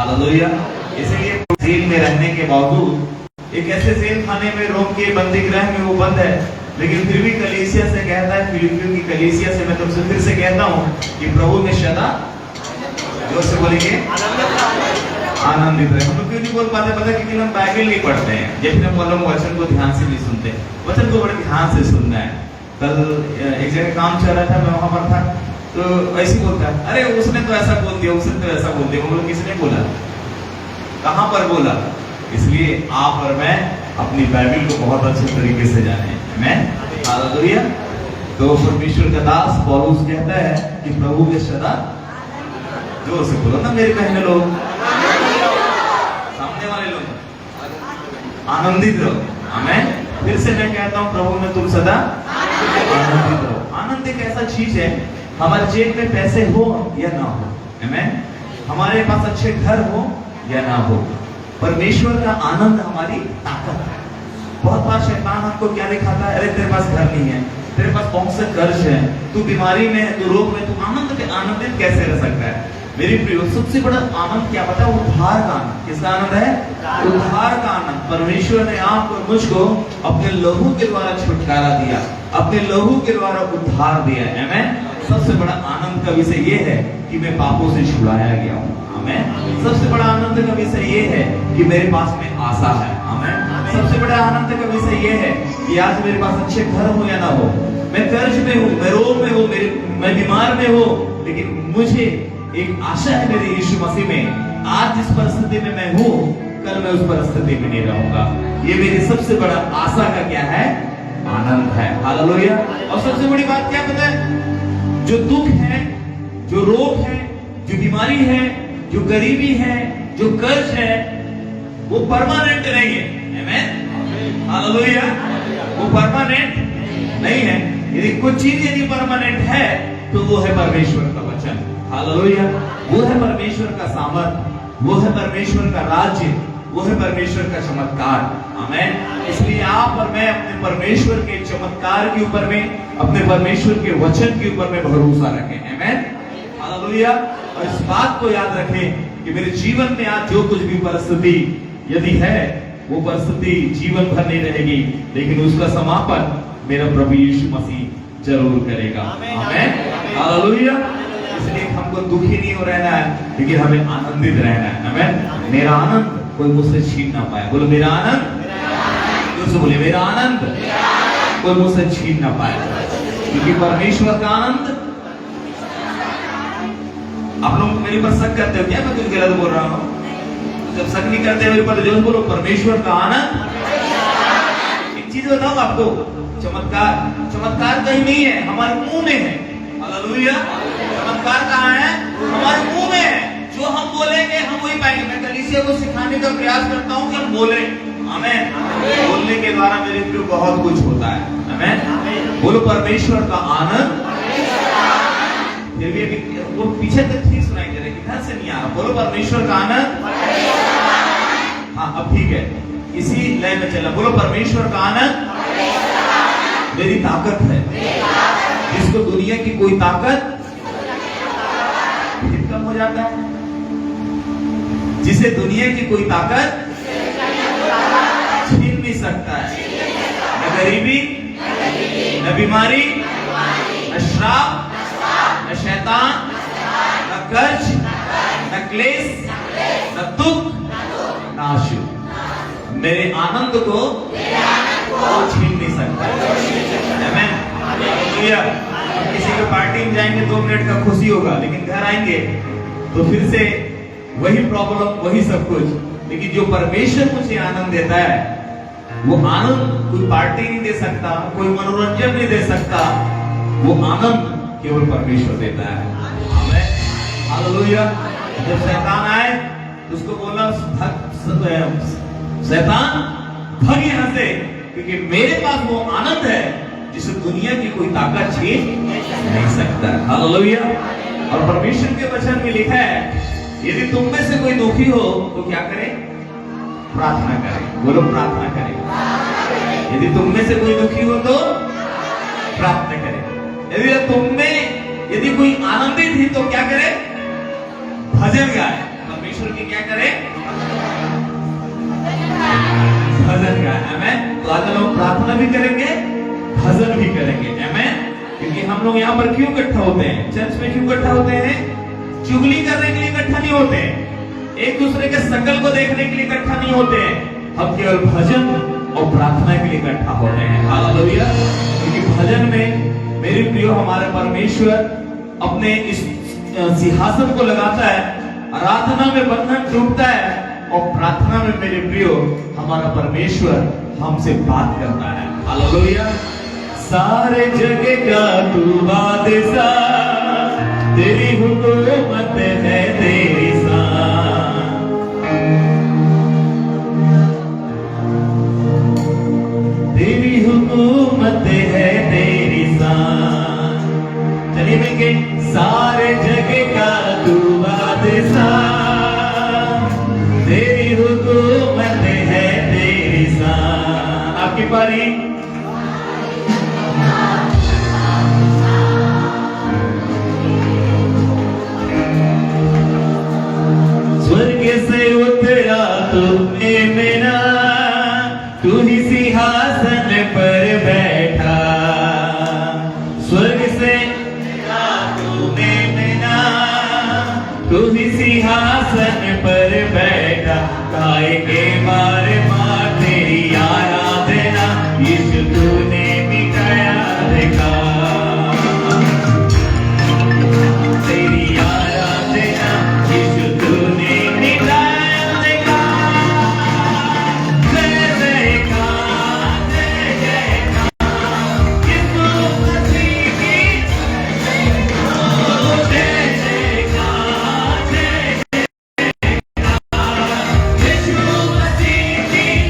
Hallelujah. इसलिए jail में रहने के बावजूद एक ऐसे जेल खाने में रोम के बंदी गृह में वो बंद है, लेकिन फिर भी कलीसिया से कहता है, फिलिपियों की कलीसिया से मैं तुमसे फिर से कहता हूँ कि प्रभु में सदा जोर से बोलेंगे आनंदित रहे। हम लोग क्यों नहीं बोल पाते? पता क्योंकि हम बाइबल नहीं पढ़ते हैं। जैसे हम बोलो वचन को ध्यान से नहीं सुनते, वचन को बड़े ध्यान से सुनना है। कल एक जगह काम चल रहा था, मैं वहां पर था, तो ऐसे बोलता है, अरे उसने तो ऐसा बोल दिया, उसने तो ऐसा बोल दिया। हम लोग किसने बोला? कहां पर बोला? इसलिए आप और मैं अपनी बाइबल को बहुत अच्छे तरीके से जाने। आमीन, हालेलुया। तो परमेश्वर का दास पौलुस कहता है कि प्रभु के सदा, जोर से बोलो ना मेरी बहनें लोग, सामने वाले लोग, आनंदित रहो। आमीन। फिर से मैं कहता हूँ, प्रभु में तुम सदा आनंदित रहो। आनंद एक ऐसा चीज है, हमारे जेब में पैसे हो या ना हो, आमीन, हमारे पास अच्छे घर हो या ना हो, परमेश्वर का आनंद हमारी ताकत है। बहुत बार शैतान हमको क्या दिखाता है? अरे तेरे पास घर नहीं है, तेरे पास बहुत से कर्ज है, तू बीमारी में है, तू रोग में, तू आनंदित कैसे रह सकता है? मेरी प्रियो, सबसे बड़ा आनंद क्या पता है? उद्धार का आनंद। किसका आनंद है? उद्धार का आनंद। परमेश्वर ने आपको और मुझको अपने लहू के द्वारा छुटकारा दिया, अपने लहू के द्वारा उद्धार दिया। आमीन। सबसे बड़ा आनंद का विषय ये है कि मैं पापों से छुड़ाया गया हूँ। आमीन। सबसे बड़ा आनंद का विषय ये है कि मेरे पास में आशा है। आमीन। सबसे बड़ा आनंद का विषय ये है कि आज मेरे पास अच्छे घर हो या ना हो, मैं कर्ज में हूँ, मैं रोग में हूँ, मैं बीमार में हूँ, लेकिन मुझे एक आशा है मेरे यीशु मसीह में। आज जिस परिस्थिति में मैं हूँ, कल मैं उस परिस्थिति में नहीं रहूंगा। ये मेरी सबसे बड़ा आशा का क्या है? आनंद है। हालेलुया। और सबसे बड़ी बात क्या पता है? जो दुख है, जो रोग है, जो बीमारी है, जो गरीबी है, जो कर्ज है, वो परमानेंट नहीं है। आमीन, हालेलुया। वो परमानेंट नहीं है। यदि कुछ चीज यदि परमानेंट है तो वो है परमेश्वर का वचन। हालेलुया। वो है परमेश्वर का सामर्थ, वो है परमेश्वर का राज्य, वो है परमेश्वर का चमत्कार। आमीन। इसलिए आप और मैं अपने परमेश्वर के चमत्कार के ऊपर में, अपने परमेश्वर के वचन के ऊपर में भरोसा रखें। आमीन, हालेलुया। और इस बात को याद रखें कि मेरे जीवन में आज जो कुछ भी परिस्थिति यदि है, वो परिस्थिति जीवन भर नहीं रहेगी, लेकिन उसका समापन मेरा प्रभु यीशु मसीह जरूर करेगा। आमीन, हालेलुया। इसलिए हमको दुखी नहीं हो रहना है, लेकिन हमें आनंदित रहना है। आमीन। मेरा आनंद कोई मुझसे छीन ना पाए। बोलो मेरा आनंद, जोर से बोलिए मेरा आनंद कोई मुझसे छीन ना पाए, क्योंकि परमेश्वर का आनंद। आप लोग मेरे पर शक करते हो क्या? मैं कुछ गलत बोल रहा हूँ? जब शक नहीं करते मेरे पर, जो बोलो परमेश्वर का आनंद। एक चीज बताऊं आपको, चमत्कार कहीं नहीं है, हमारे मुंह में है। हालेलुया। चमत्कार कहाँ है? हमारे मुंह में है। जो हम बोलेंगे हम वही पाएंगे। मैं कलीसिया को सिखाने का प्रयास करता हूँ कि हम बोले। आमीन। बोलने के द्वारा मेरे लिए बहुत कुछ होता है। आमीन। बोलो परमेश्वर का आनंद। फिर भी वो पीछे तक ठीक सुनाई दे रहा है, इधर से नहीं आ रहा। बोलो परमेश्वर का आनंद। हाँ, अब ठीक है, इसी लय में चला। बोलो परमेश्वर का आनंद मेरी ताकत है, जिसको दुनिया की कोई ताकत कम हो जाता है, जिसे दुनिया की कोई ताकत छीन नहीं सकता है। न गरीबी, न बीमारी, न श्राप, न शैतान, न कर्ज, न क्लेश, न दुख, न आशु। मेरे आनंद को छीन नहीं सकता। आमीन, हालेलुया। किसी के पार्टी में जाएंगे 2 मिनट का खुशी होगा, लेकिन घर आएंगे तो फिर से वही प्रॉब्लम, वही सब कुछ। लेकिन जो परमेश्वर मुझे आनंद देता है, वो आनंद कोई पार्टी नहीं दे सकता, कोई मनोरंजन नहीं दे सकता। वो आनंद केवल परमेश्वर देता है। आमीन, हालेलुया। जब शैतान आए तो उसको बोला, शैतान भाग यहाँ से, क्योंकि मेरे पास वो आनंद है जिसे दुनिया की कोई ताकत छीन नहीं सकता। हालेलुया। और परमेश्वर के वचन में लिखा है, यदि तुम में से कोई दुखी हो तो क्या करे? प्रार्थना करे। बोलो प्रार्थना करे। यदि तुम में से कोई दुखी हो तो प्रार्थना करे। यदि तुम में यदि कोई आनंदित ही तो क्या करे? भजन गाए। परमेश्वर की क्या करें? भजन गाएं। आमेन। तो आज हम लोग प्रार्थना भी करेंगे, भजन भी करेंगे। आमेन। क्योंकि हम लोग यहाँ पर क्यों इकट्ठा होते हैं? चर्च में क्यों इकट्ठा होते हैं? चुगली करने के लिए इकट्ठा नहीं होते हैं, एक दूसरे के शकल को देखने के लिए इकट्ठा नहीं होते हैं। हम केवल भजन और प्रार्थना के लिए इकट्ठा होते हैं। हालेलुया। क्योंकि भजन में मेरे प्रियो हमारे परमेश्वर अपने इस सिंहासन को लगाता है, आराधना में बंधन टूटता है, और प्रार्थना में मेरे प्रियो हमारा परमेश्वर हमसे बात करता है। हालेलुया। सारे जग का तू बादशाह, तेरी हुकूमत है तेरी शान, तेरी हुकूमत है तेरी शान। चलिए मिलके, सारे जग का तू बादशाह, तेरी हुकूमत है तेरी शान। आपकी पारी। स्वर्ग से उतरा तूने मेरा, तू ही सिंहासन पर बैठा। स्वर्ग से उतरा तूने मेरा, तू ही सिंहासन पर बैठा। गाय के मार मार तेरी आराधना, यीशु तूने मिटाया देखा। तेरी आराधना यीशु तूने मिटाया देखा। जय जयकार, जय जयकार, यीशु मसीह की जय जयकार, जय जयकार, यीशु मसीह की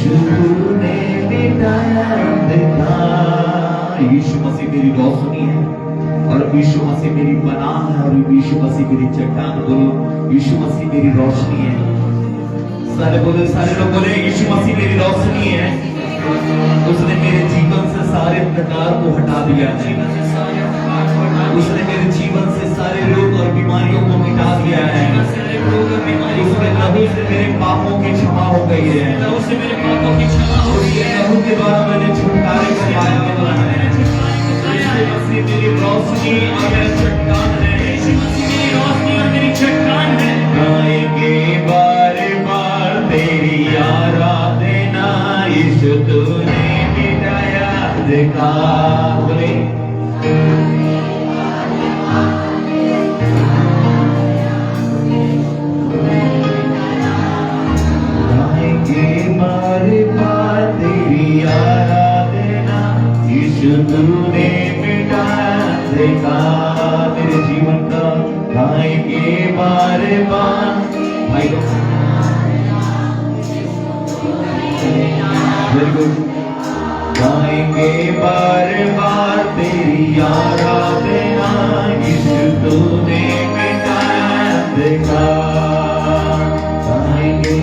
यीशु तूने मिटाया अंधकार। यीशु मसीह मेरी रोशनी है और यीशु मसीह मेरी पनाह है और यीशु मसीह मेरी चट्टान। बोलो यीशु मसीह मेरी रोशनी है। सारे बोले, सारे लोग बोले यीशु मसीह मेरी रोशनी है। उसने मेरे जीवन से सारे अंधकार को हटा दिया है। उसने मेरे जीवन से सारे रोग और बीमारियों को मिटा दिया है। उसके लहू से मेरे पापों की क्षमा हो गई है। उससे मेरे पापों की क्षमा हो गई है। लहू के द्वारा मैंने छुटकारे को पाया हुआ है। यीशु मसीह मेरी रोशनी और मेरी चट्टान है। यीशु मसीह मेरी रोशनी और मेरी चट्टान है। गाएंगे बार बार तेरी आराधना। यीशु तूने मिटाया अंधकार। बोले तूने मिटाया अंधकार मेरे जीवन का। गाएंगे बार बार भाई लोग, वेरी गुड। गाएंगे बार बार तेरी आराधना। यीशु तूने मिटाया अंधकार। गाएंगे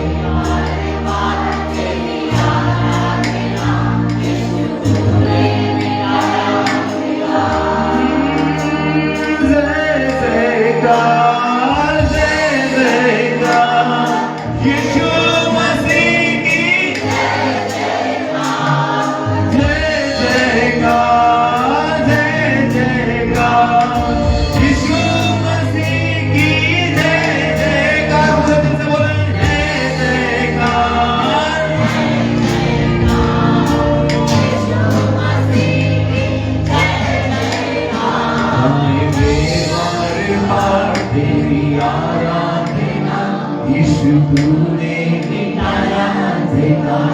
तूने मिटाया अंधकार।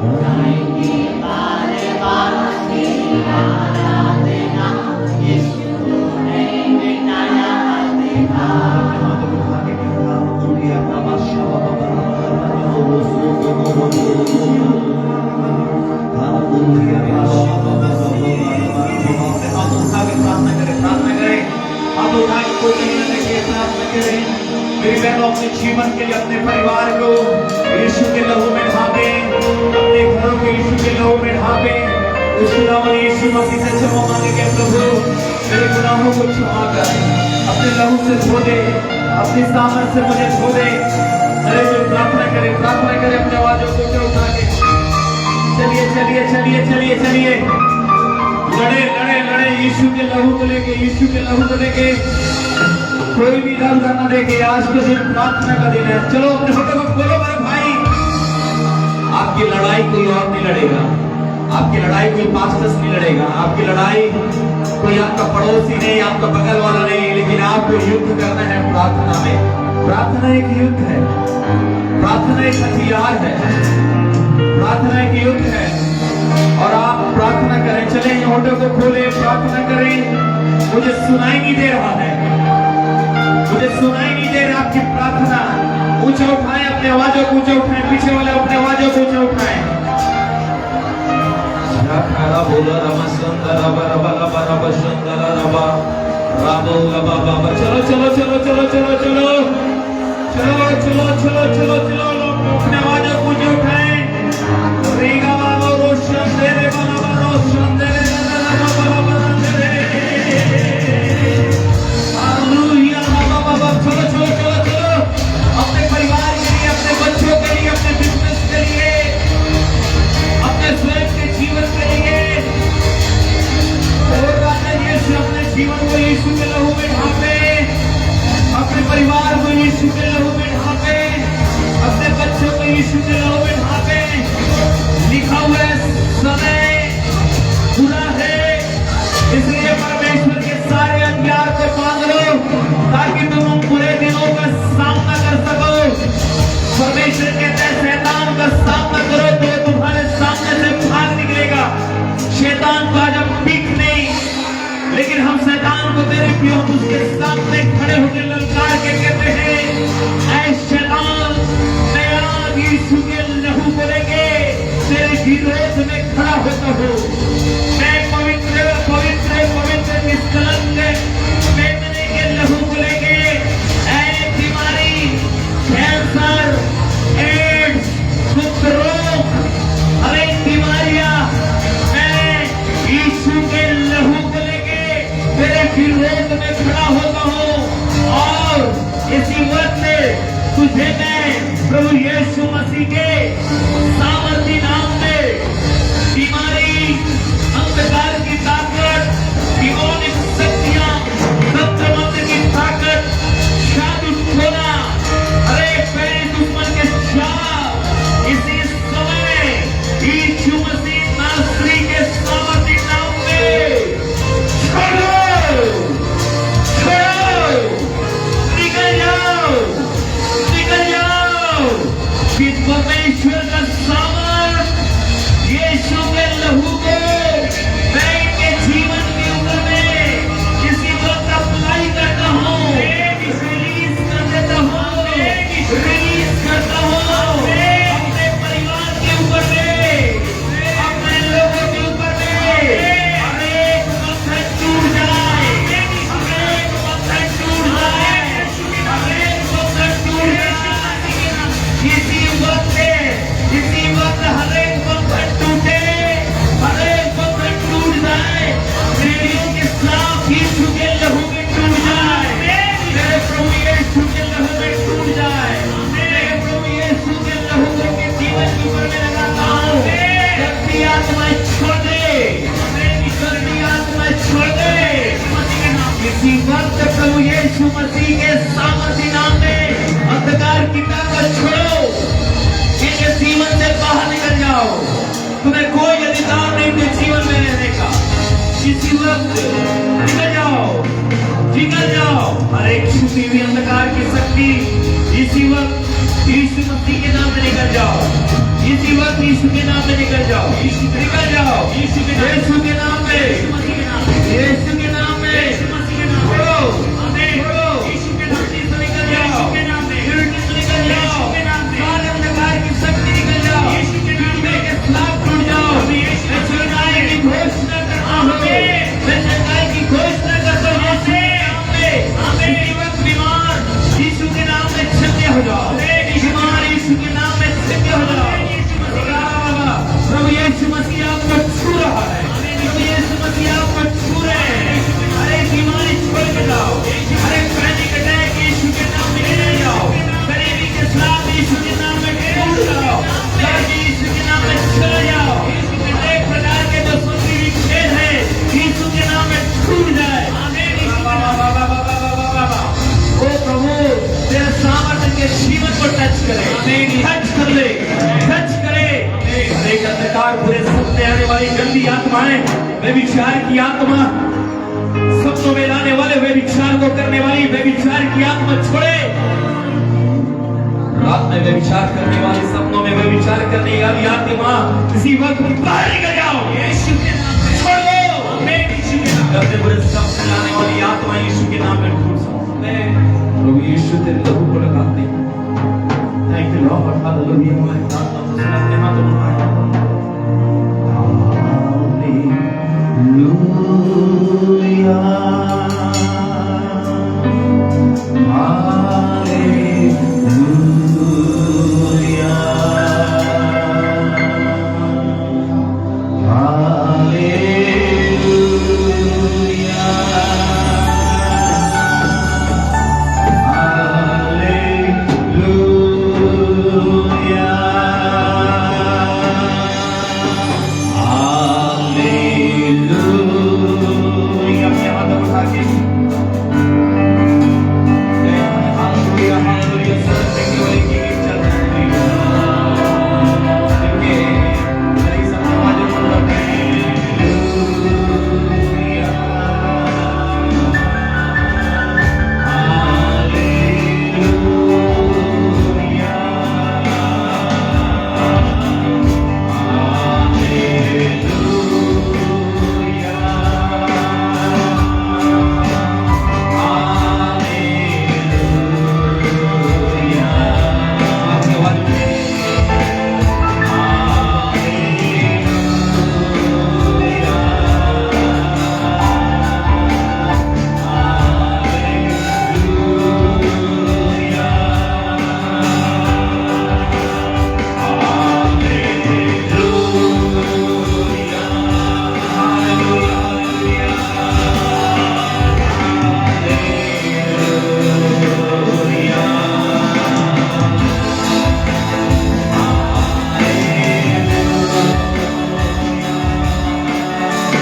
गाएंगे बार बार तेरी आराधना। यीशु तूने मिटाया अंधकार। मेरी बहनों अपने जीवन के लिए, अपने परिवार को यीशु के लहू में ढांपे। अपने घरों को यीशु के लहू में ढांपे। उस खुदावन यीशु मसीह से क्षमा मांगेंगे, प्रभु मेरे गुनाहों को क्षमा कर, अपने लहू से धो दे, अपनी सामर्थ से मुझे धो दे। अरे जो प्रार्थना करे, प्रार्थना करे अपने आवाजों को ऊंचा उठा के। चलिए चलिए चलिए चलिए चलिए, लड़े लड़े लड़े यीशु के लहू को लेके, यीशु के लहू को लेके। कोई भी डर करना देखे, आज के दिन प्रार्थना का दिन है। चलो अपने होठों को खोलो मेरे भाई। आपकी लड़ाई कोई और नहीं लड़ेगा। आपकी लड़ाई कोई पास्टर्स नहीं लड़ेगा। आपकी लड़ाई कोई आपका पड़ोसी नहीं, आपका बगल वाला नहीं, लेकिन आपको युद्ध करना है प्रार्थना में। प्रार्थना एक युद्ध है। प्रार्थना एक हथियार है। प्रार्थना एक युद्ध है और आप प्रार्थना करें। चले होठों को खोले, प्रार्थना करें। मुझे सुनाई नहीं दे रहा है, मुझे सुनाई नहीं दे रहा आपकी प्रार्थना। ऊंचा उठाएं, अपने आवाजों को ऊंचा उठाएं। पीछे वाले अपने आवाजों को ऊंचा उठाएं। चलो चलो चलो चलो चलो चलो चलो चलो चलो चलो चलो अपने आवाजों को ऊंचा उठाएं। रेगा बाबा रोशन दे रे, बाबा रोशन दे रे, चलो चलो चलो चलो अपने परिवार के लिए, अपने बच्चों के लिए, अपने बिजनेस के लिए, अपने स्वयं के जीवन के लिए। और यीशु अपने जीवन को यीशु के लहू में ढांपे, अपने परिवार को यीशु के लहू में ढांपे, अपने बच्चों को यीशु के लहू में ढांपे। लिखा हुआ समय बुरा है, इसलिए परमेश्वर के सारे अधिकार को मांग लो ताकि तुम उन बुरे दिनों का सामना कर सको। परमेश्वर कहते हैं शैतान का सामना करो तो तुम्हारे सामने से भाग निकलेगा। शैतान को आज हम पीठ नहीं, लेकिन हम शैतान को तेरे प्रियो उसके सामने खड़े होकर ललकार के कहते हैं, ऐ शैतान मैं आज यीशु के लहू को लेके तेरे विरोध में खड़ा होता हूँ। मैं पवित्र पवित्र पवित्र निष्कलंक मेमने के लहू को लेके ऐसी बीमारी, कैंसर, एड्स, गुप्त रोग, हर एक बीमारियां मैं यीशु के लहू को लेके तेरे विरोध में खड़ा होता हूँ। और इसी वक्त तुझे मैं प्रभु यीशु मसीह के सामर्थी नाम में बीमारी, अंधकार की ताकत, डिमोनिक शक्तियां, तंत्र मंत्र की ताकत, जादू टोना, अरे मेरे दुश्मन के शाप इसी समय यीशु मसीह नासरी के सामर्थी नाम में छोड़ो, छोड़ो, निकल जाओ, निकल जाओ। कि परमेश्वर का सामर्थ यीशु के लहू को मैं इनके जीवन के ऊपर में किसी वक्त अप्लाई करता हूँ, रिलीज कर देता हूँ, रिलीज करता हूँ अपने परिवार के ऊपर में, अपने लोगों के ऊपर में। हरेक बंधन टूट जाए, हरेक बंधन टूट जाए, हरेक बंधन टूट जाए। इसी वक्त हरेक बंधन टूटे, हरेक बंधन टूट जाए, पीढ़ियों के खिलाफ यीशु के लहू में टूट जाए, मेरे प्रभु यीशु के लहू में टूट जाए, मेरे प्रभु यीशु के लहू के जीवन के ऊपर में लगाता हूँ। गंदी आत्माएं छोड़ दे, गंदी आत्माएं छोड़ दे। इसी वक्त प्रभु यीशु मसीह के सामर्थी नाम में अंधकार की ताकत छोड़ो, इनके जीवन से बाहर निकल जाओ। तुम्हें कोई अधिकार नहीं थे जीवन में रहने का। इसी वक्त निकल जाओ, निकल जाओ। हर एक छुपी हुई अंधकार की शक्ति इसी वक्त यीशु मसीह के नाम में निकल जाओ, इसी वक्त यीशु के नाम में निकल जाओ, निकल जाओ यीशु के नाम में, यीशु के नाम में, यीशु के नाम में। छोड़ो, छोड़ो, यीशु के नाम से निकल जाओ, निकल जाओ, सारे अंधकार की शक्ति निकल जाओ, यीशु के नाम में के खिलाफ टूट जाओ। मैं चंगाई की घोषणा करता हूँ, मैं चंगाई की घोषणा करता हूँ यीशु के नाम में। इसी वक्त बीमार यीशु के नाम में चंगे हो जाओ, बीमार यीशु के नाम में चंगे हो जाओ। प्रभु यीशु मसीह आपको छू रहा है, प्रभु यीशु मसीह आपको छू रहे हैं। अरे बीमारी छोड़ के जाओ, अरे पैनिक अटैक यीशु के नाम में निकल जाओ, गरीबी के खिलाफ यीशु के नाम में टूट जाओ, यीशु के नाम में चले जाओ। अनेक प्रकार के जो संधि विच्छेद है यीशु के नाम में टूट जाए। ओ प्रभु तेरे सामर्थ्य के जीवन को टच करे, टच कर ले, टच करे। एक अंधकार पूरे सपने आने वाली गंदी आत्माएं, व्यभिचार की आत्मा, सपनों में लाने वाले व्यभिचार को करने वाली व्यभिचार की आत्मा छोड़े। रात में व्यभिचार करने वाली, सपनों में व्यभिचार करने वाली आत्मा किसी वक्त बाहर निकल जाओ, यीशु के नाम में छोड़ दो। यीशु के नाम में पूरे सपने लाने वाली आत्मा यीशु के नाम में टूट जाओ। प्रभु यीशु तेरे लहू को लगाते हैं। Thank you Lord, hallelujah. हमारी प्रार्थना को सुनते हैं तो हालेलुया, हालेलुया।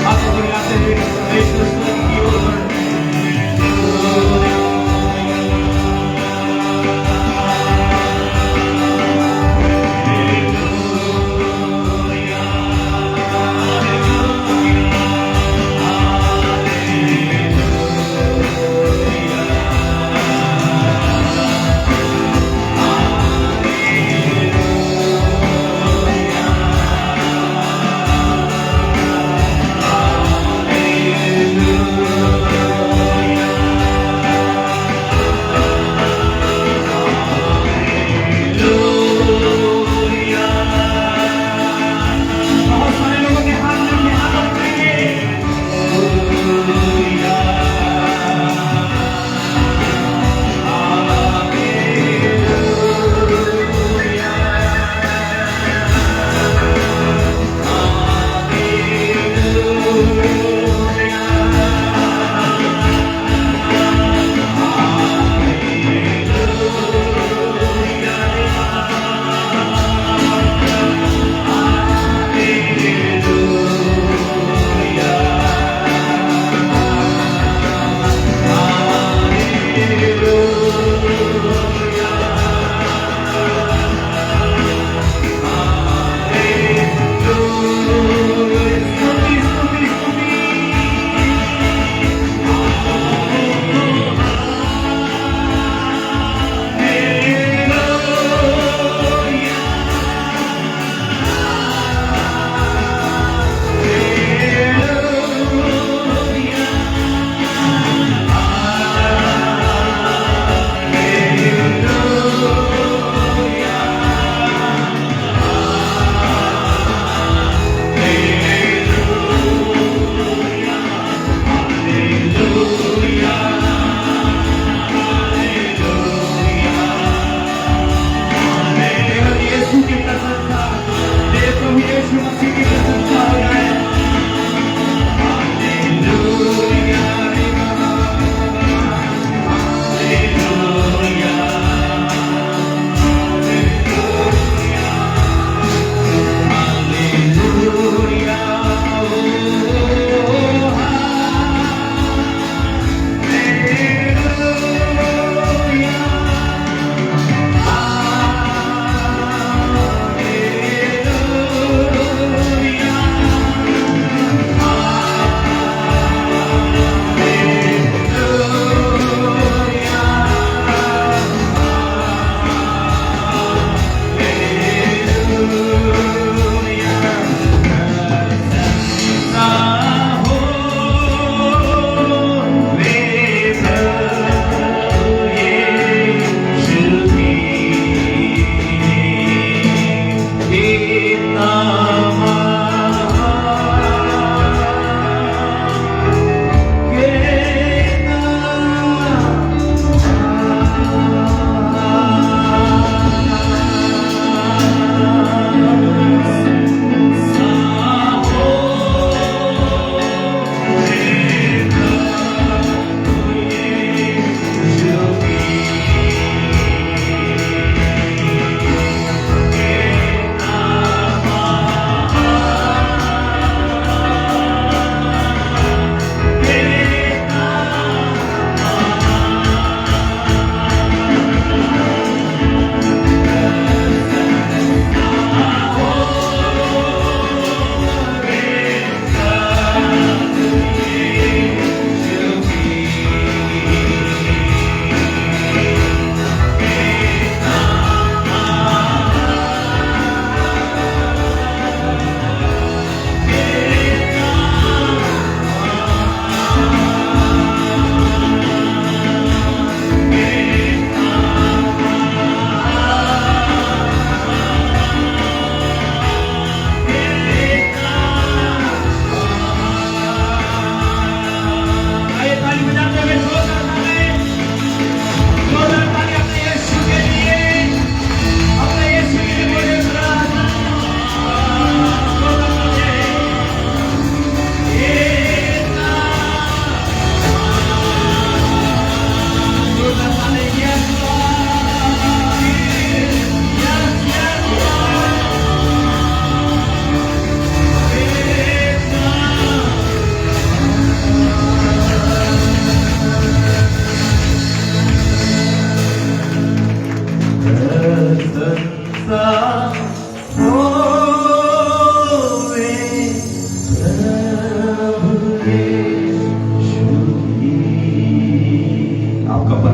हालेलुया तेरे परमेश्वर स्वर्ग की ओर बढ़ Hallelujah.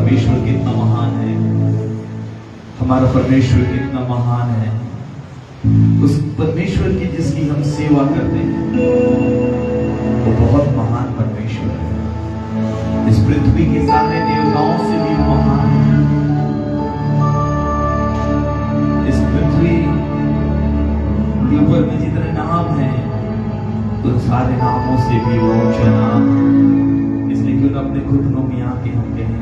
परमेश्वर कितना महान है, हमारा परमेश्वर कितना महान है। उस परमेश्वर की जिसकी हम सेवा करते हैं वो बहुत महान परमेश्वर है। इस पृथ्वी के सारे देवताओं से भी महान है। इस पृथ्वी के ऊपर में जितने नाम हैं उन सारे नामों से भी वो ऊंचा नाम है। इसलिए क्यों ना अपने घुटनों में आके हम कहें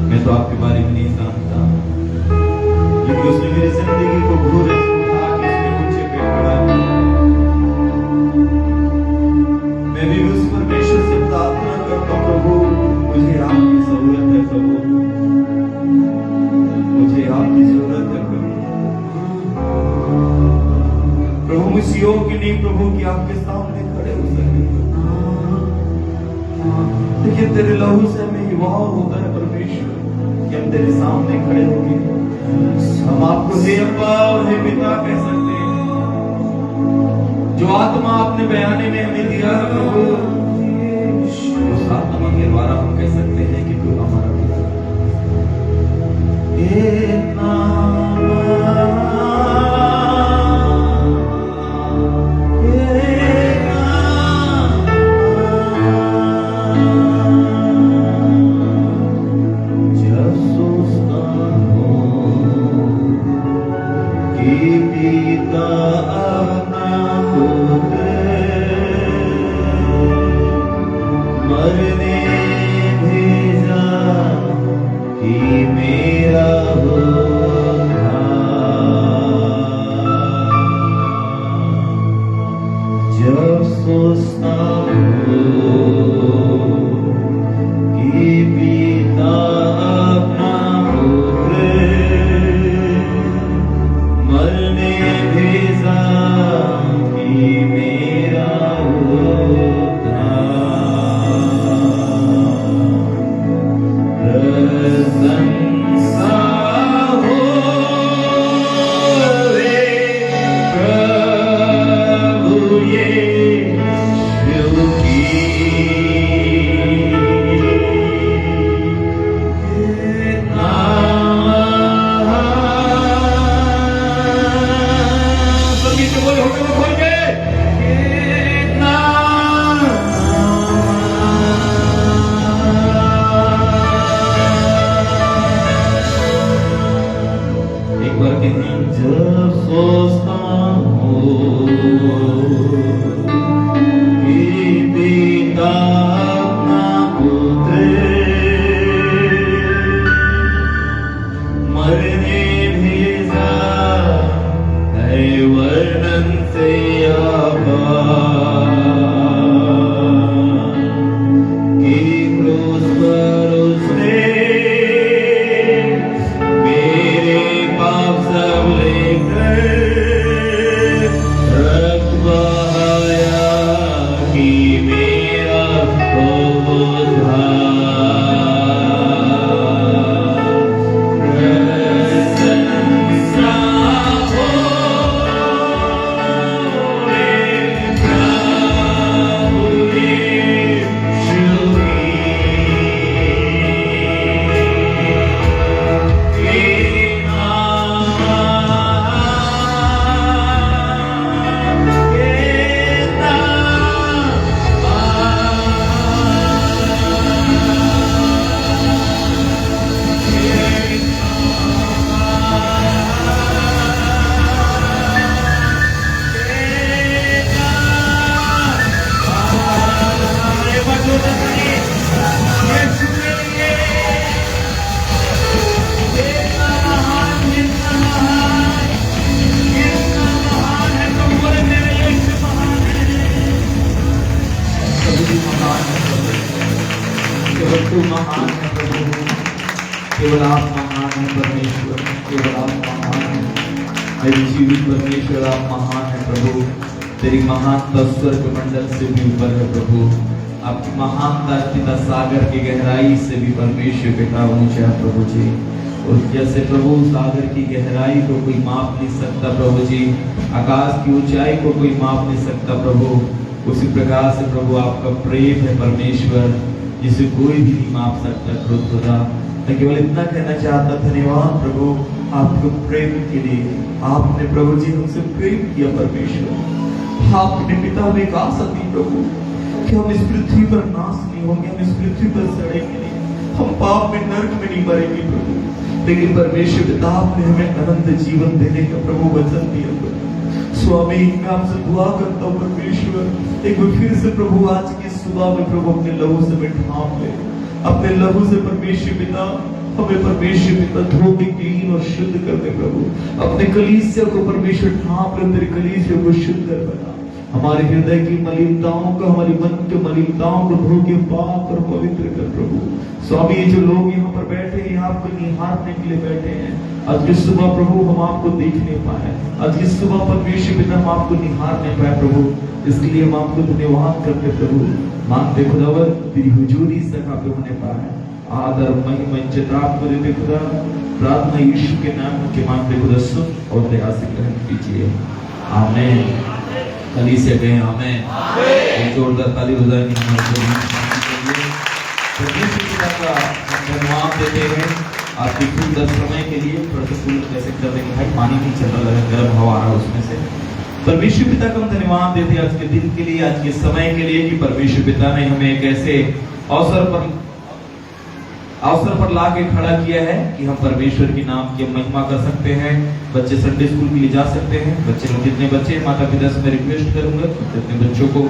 मैं तो आपके बारे में नहीं जानता, लेकिन उसने मेरी जिंदगी को घूरे उठा के उसने ऊंचे पे खड़ा किया। मैं भी उस परमेश्वर से प्रार्थना करता हूं, प्रभु मुझे आपकी जरूरत है, प्रभु मुझे आपकी जरूरत है प्रभु। मुझे योग्य नहीं प्रभु कि आपके सामने खड़े हो सके, लेकिन तेरे लहू से हमें युवा होता है परमेश्वर कि हम तेरे सामने खड़े होंगे। हम आपको हे अब्बा और हे पिता कह सकते हैं। जो आत्मा आपने बयाने में हमें दिया है प्रभु, उस आत्मा के द्वारा हम कह सकते हैं कि तू हमारा पिता तू महान है प्रभु, केवल आप महान है परमेश्वर, केवल आप महान है मेरे जीवित परमेश्वर, आप महान है प्रभु। तेरी महानता स्वर्ग मंडल से भी ऊपर है प्रभु, आपकी महानता पिता सागर की गहराई से भी परमेश्वर पिता ऊंचा है प्रभु जी। और जैसे प्रभु सागर की गहराई को कोई माप नहीं सकता प्रभु जी, आकाश की ऊंचाई को कोई माप नहीं सकता प्रभु, उसी प्रकार से प्रभु आपका प्रेम है परमेश्वर, जिसे कोई भी नहीं माप सकता खुदा। मैं केवल इतना कहना चाहता, धन्यवाद प्रभु आपके प्रेम के लिए। आपने प्रभु जी हमसे प्रेम किया परमेश्वर, आपने पिता में एक आशा दी प्रभु कि हम इस पृथ्वी पर नाश नहीं होंगे, हम इस पृथ्वी पर सड़ेंगे नहीं, हम पाप में नरक में नहीं मरेंगे प्रभु, लेकिन परमेश्वर पिता आपने हमें अनंत जीवन देने का प्रभु वचन दिया प्रभु। स्वामी मैं आपसे दुआ करता हूँ परमेश्वर, एक बार फिर से प्रभु आज की सुबह में प्रभु अपने लहू से मैं ढांप ले, अपने लहू से परमेश्वर पिता हमें परमेश्वर पिता धो के क्लीन और शुद्ध कर दे प्रभु, अपने कलीसिया को परमेश्वर ढांप ले, तेरे कलीसिया को शुद्ध बना, हमारे हृदय की मलिनताओं को, हमारे मन के मलिनताओं को धो के पाक और पवित्र कर प्रभु। स्वामी ये जो लोग यहाँ पर बैठे हैं, आपको निहारने के लिए बैठे हैं, आज की सुबह प्रभु हम आपको देख नहीं पाए, आज की सुबह परमेश्वर पिता हम आपको निहार नहीं पाए प्रभु, इसके लिए हम आपको धन्यवाद करते प्रभु। मानते खुदावर तेरी हुजूरी से पे होने पाए, आदर महिमा इज्जत आपको देते खुदा, प्रार्थना यीशु के नाम के मांगते खुदा सुन और दया से ग्रहण कीजिए, आमीन। कलीसिया कहें आमीन। एक जोरदार ताली बजाएं परमेश्वर पिता का धन्यवाद देते हैं आपके सुंदर समय के लिए। प्रतिकूल कैसे कर देंगे भाई, पानी नहीं चल रहा है, गर्म हवा आ रहा है उसमें से। परमेश्वर पिता का हम धन्यवाद देते हैं आज के दिन के लिए, आज के समय के लिए, कि परमेश्वर पिता ने हमें एक ऐसे अवसर पर ला के खड़ा किया है कि हम परमेश्वर के नाम की महिमा कर सकते हैं। बच्चे संडे स्कूल के लिए जा सकते हैं, बच्चे लोग जितने बच्चे माता पिता से मैं रिक्वेस्ट करूंगा अपने बच्चों को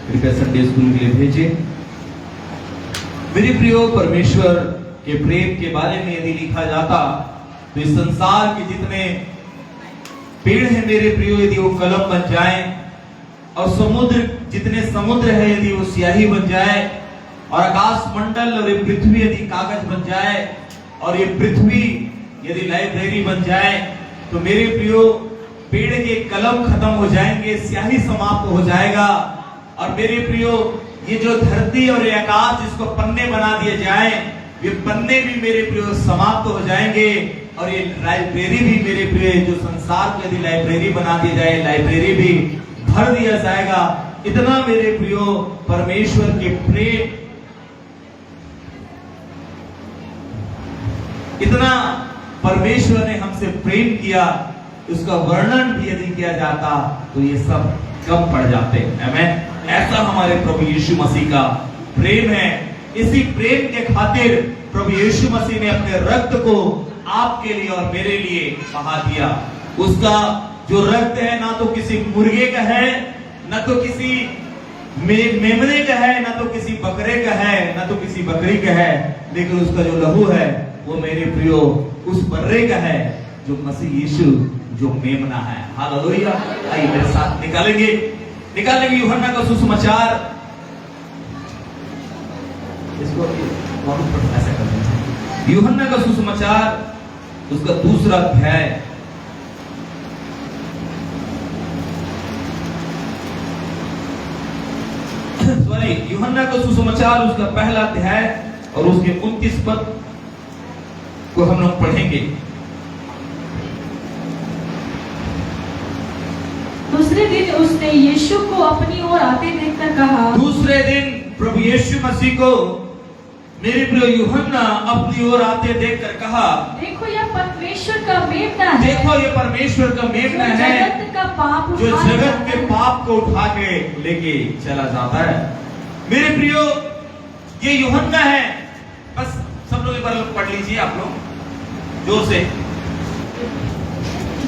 कृपया संडे स्कूल के लिए भेजें। मेरे प्रियो, परमेश्वर के प्रेम के बारे में यदि लिखा जाता तो इस संसार के जितने पेड़ हैं मेरे प्रियो, यदि वो कलम बन जाए, और समुद्र जितने समुद्र है यदि वो स्याही बन जाए, और आकाश मंडल और ये पृथ्वी यदि कागज बन जाए, और ये पृथ्वी यदि लाइब्रेरी बन जाए, तो मेरे प्रियो पेड़ के कलम खत्म हो जाएंगे, स्याही समाप्त हो जाएगा। और मेरे प्रियो ये जो धरती और ये आकाश जिसको पन्ने बना दिए जाए, ये पन्ने भी मेरे प्रियो समाप्त हो जाएंगे, और ये लाइब्रेरी भी मेरे प्रियो, जो संसार को यदि लाइब्रेरी बना दिया जाए, लाइब्रेरी भी भर दिया जाएगा। इतना मेरे प्रियो परमेश्वर के प्रेम, इतना परमेश्वर ने हमसे प्रेम किया, उसका वर्णन भी यदि किया जाता तो ये सब कम पड़ जाते। आमीन। ऐसा हमारे प्रभु यीशु मसीह का प्रेम है। इसी प्रेम के खातिर प्रभु यीशु मसीह ने अपने रक्त को आपके लिए और मेरे लिए बहा दिया। उसका जो रक्त है ना तो किसी मुर्गे का है, ना तो किसी मेमने का है, ना तो किसी बकरे का है, ना तो किसी बकरी का है, लेकिन उसका जो लहू है वो मेरे प्रियो उस बर्रे का है जो मसीह यीशु जो मेमना है। हालेलुया। आइए मेरे साथ निकालेंगे यूहन्ना का सुसमाचार। इसको ऐसा करते हैं, यूहन्ना का सुसमाचार उसका दूसरा अध्याय, सॉरी यूहन्ना का सुसमाचार उसका पहला अध्याय और उसके 29 पद को हम लोग पढ़ेंगे। दूसरे दिन उसने यीशु को अपनी ओर आते देखकर कहा, दूसरे दिन प्रभु यीशु मसीह को मेरे प्रिय यूहन्ना अपनी ओर आते देखकर कहा, देखो यह परमेश्वर का मेमना है, देखो ये परमेश्वर का मेमना है जो जगत के पाप को उठा के लेके चला जाता है। मेरे प्रियो ये यूहन्ना है। बस सब लोग एक बार पढ़ लीजिए आप लोग जोर से।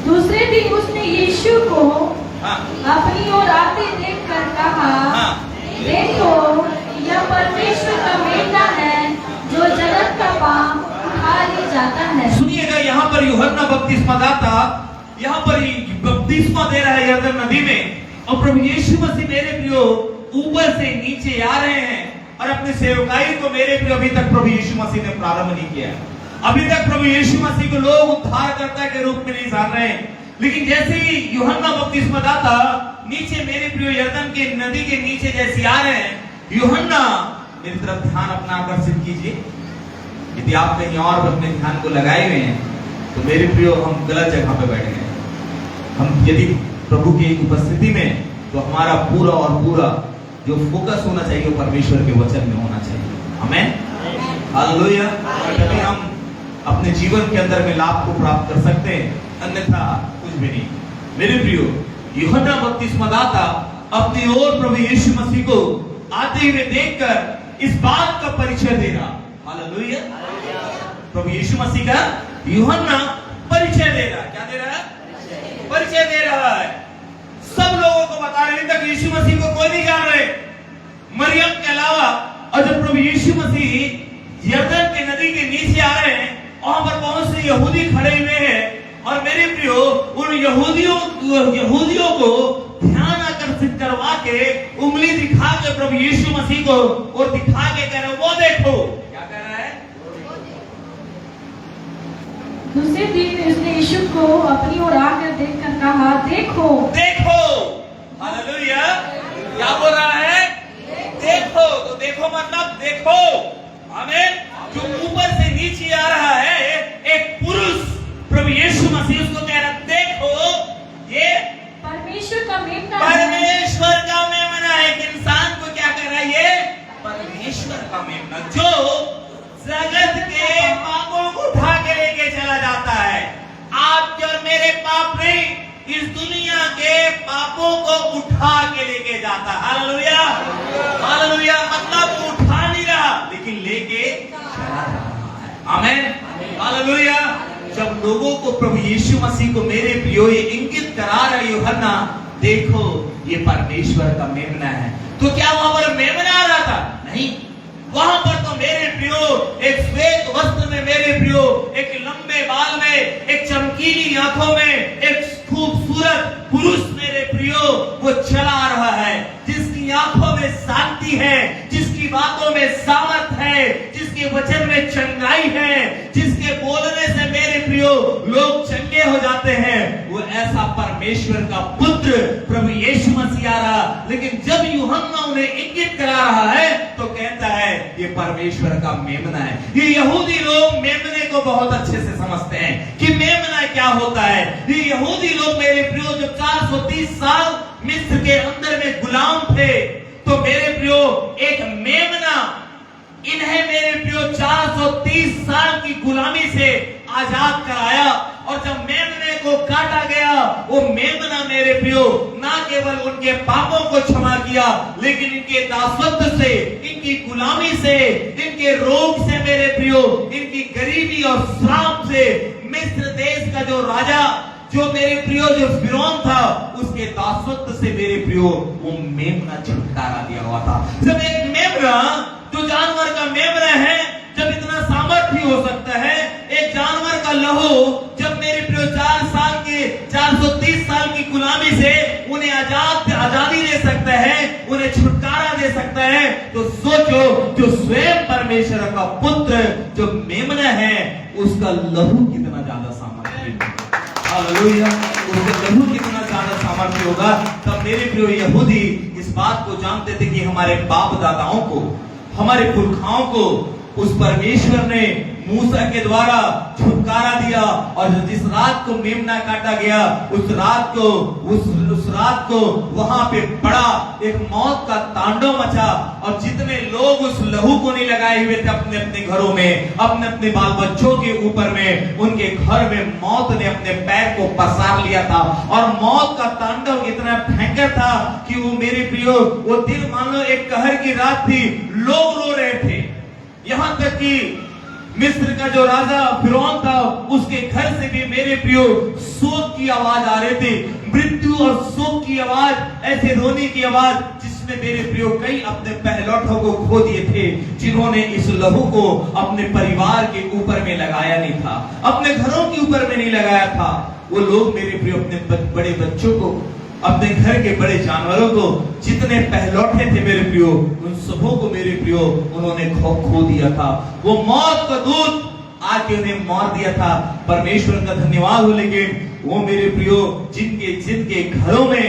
दूसरे दिन उसने यीशु को अपनी ओर आते देखकर कहा, देखो यह परमेश्वर का मेमना है जो जगत का पाप उठा ले जाता है। सुनिएगा, यहाँ पर यूहन्ना बपतिस्मा दाता यहाँ पर बपतिस्मा दे रहा है यरदन नदी में, और प्रभु यीशु मसीह मेरे प्रियो ऊपर से नीचे आ रहे हैं, और अपने सेवकाई को मेरे प्रियो अभी तक प्रभु यीशु मसीह ने प्रारंभ नहीं किया। अभी तक प्रभु यीशु मसीह को लोग उद्धारकर्ता के रूप में नहीं जान रहे, लेकिन जैसे ही यूहन्ना बपतिस्मा दाता नीचे मेरे प्रियो यरदन के नदी के नीचे जैसे आ रहे हैं, यूहन्ना मेरी तरफ ध्यान अपना आकर्षित कीजिए। यदि आप कहीं और अपने ध्यान को लगाए हुए हैं तो मेरे प्रियो हम गलत जगह पे बैठ गए। हम यदि प्रभु की उपस्थिति में, तो हमारा पूरा और पूरा जो फोकस होना चाहिए वो परमेश्वर के वचन में होना चाहिए। आमेन, हालेलुया। तभी हम अपने जीवन के अंदर में लाभ को प्राप्त कर सकते हैं, अन्यथा कुछ भी नहीं। मेरे प्रियो, यूहन्ना बपतिस्मादाता अपनी ओर प्रभु यीशु मसीह को आते हुए देखकर इस बात का परिचय दे रहा। हालेलुया। प्रभु यीशु मसीह का यूहन्ना परिचय दे रहा। क्या दे रहा है? परिचय दे रहा है। सब लोगों को बता रहे, तक यीशु मसीह को कोई नहीं जान रहे, मरियम के अलावा। और जब प्रभु यीशु मसीह यरदन के नदी के नीचे आ रहे हैं, वहां पर बहुत से यहूदी खड़े हुए हैं, और मेरे प्रियो उन यहूदियों को ध्यान आकर्षित करवा के उंगली दिखा के प्रभु यीशु मसीह को और दिखा के कह रहे, वो देखो। क्या कह रहा है? दूसरे दिन उसने यीशु को अपनी ओर आकर देखकर कहा, देखो देखो। हालेलुया। क्या बोल रहा है? देखो। तो देखो मतलब देखो। आमीन। जो ऊपर से नीचे आ रहा है, एक पुरुष प्रभु यीशु मसीह उसको कह रहा, देखो ये परमेश्वर का मेमना, परमेश्वर का मेमना है। एक इंसान को क्या कर रहा है? ये परमेश्वर का मेमना, जो जगत के पापों को उठा के लेके चला जाता है। आपके और मेरे पाप नहीं, इस दुनिया के पापों को उठा के लेके जाता है। Hallelujah, hallelujah. मतलब उठा नहीं रहा, लेकिन लेके चला रहा है। आमीन, हालेलुया। जब लोगों को प्रभु यीशु मसीह को मेरे प्रियो ये इंगित करा रहा है यूहन्ना, देखो ये परमेश्वर का मेमना है, तो क्या वहां पर मेमना आ रहा था? नहीं, वहां पर तो मेरे प्रियो एक श्वेत वस्त्र में, मेरे प्रियो एक लंबे बाल में, एक चमकीली आंखों में एक खूबसूरत पुरुष मेरे प्रियो वो चला आ रहा है, जिसकी आंखों में शांति है, जिसकी बातों में सामर्थ है, जिसके वचन में चंगाई है, जिसके बोलने से मेरे प्रियो लोग चंगे हो जाते हैं। वो ऐसा परमेश्वर का पुत्र प्रभु यीशु मसीह आ रहा। लेकिन जब यूहन्ना उन्हें इंगित करा रहा है तो कहता है ये परमेश्वर का मेमना है। ये यहूदी लोग मेमने को बहुत अच्छे से समझते हैं कि मेमना क्या होता है। ये यहूदी लोग मेरे प्रियो जब 430 साल मिस्र के अंदर में गुलाम थे, तो मेरे प्रियो एक मेमना इन्हें मेरे प्रियो 430 साल की गुलामी से आजाद कराया। और जब मेमने को काटा गया, वो मेमना मेरे प्रियो ना केवल उनके पापों को क्षमा किया, लेकिन इनके दासत्व से, इनकी गुलामी से, इनके रोग से मेरे प्रियो, इनकी गरीबी और श्राप से, मिस्र देश का जो राजा, जो मेरे प्रियो जो फिरौन था, उसके दासत्व से मेरे प्रियो वो मेमना छुटकारा दिया हुआ था। जब एक मेमना जो जानवर का मेमना है, जब इतना सामर्थ्य हो सकता है, एक जानवर का लहू जब मेरे प्रियो 430 साल की गुलामी से उन्हें आजादी दे सकता है, उन्हें छुटकारा दे सकता है, तो सोचो जो स्वयं परमेश्वर का पुत्र जो मेमना है, उसका लहू कितना ज्यादा सामर्थ्य, हालेलुया, उसका लहू कितना ज्यादा सामर्थ्य होगा। तब मेरे प्रियो यहूदी इस बात को जानते थे कि हमारे बाप दादाओं को, हमारे पुरखाओं को उस परमेश्वर ने मूसा के द्वारा छुटकारा दिया। और जिस रात को मेमना काटा गया, उस रात को वहां पे बड़ा एक मौत का तांडव मचा। और जितने लोग उस लहू को नहीं लगाए हुए थे अपने अपने घरों में, अपने अपने बाल बच्चों के ऊपर में, उनके घर में मौत ने अपने पैर को पसार लिया था। और मौत का तांडव इतना भयंकर था कि वो मेरे प्रियो, वो दिन मान लो एक कहर की रात थी, लोग रो रहे थे। यहां तक कि मिस्र का जो राजा फिरौन था, उसके घर से भी मेरे प्रियो शोक की आवाज आ रही थी, मृत्यु और शोक की आवाज, ऐसे रोने की आवाज, जिसमें मेरे प्रियो कई अपने पहलौठों को खो दिए थे, जिन्होंने इस लहू को अपने परिवार के ऊपर में लगाया नहीं था, अपने घरों के ऊपर में नहीं लगाया था। वो लोग मेरे प्रियो अपने बड़े बच्चों को, अपने घर के बड़े जानवरों को, जितने पहलौठे थे मेरे प्रियो, उन सबों को मेरे प्रियो उन्होंने खो दिया था। वो मौत का दूत आके उन्हें मार दिया था। परमेश्वर का धन्यवाद हो। लेकिन वो मेरे प्रियो जिनके घरों में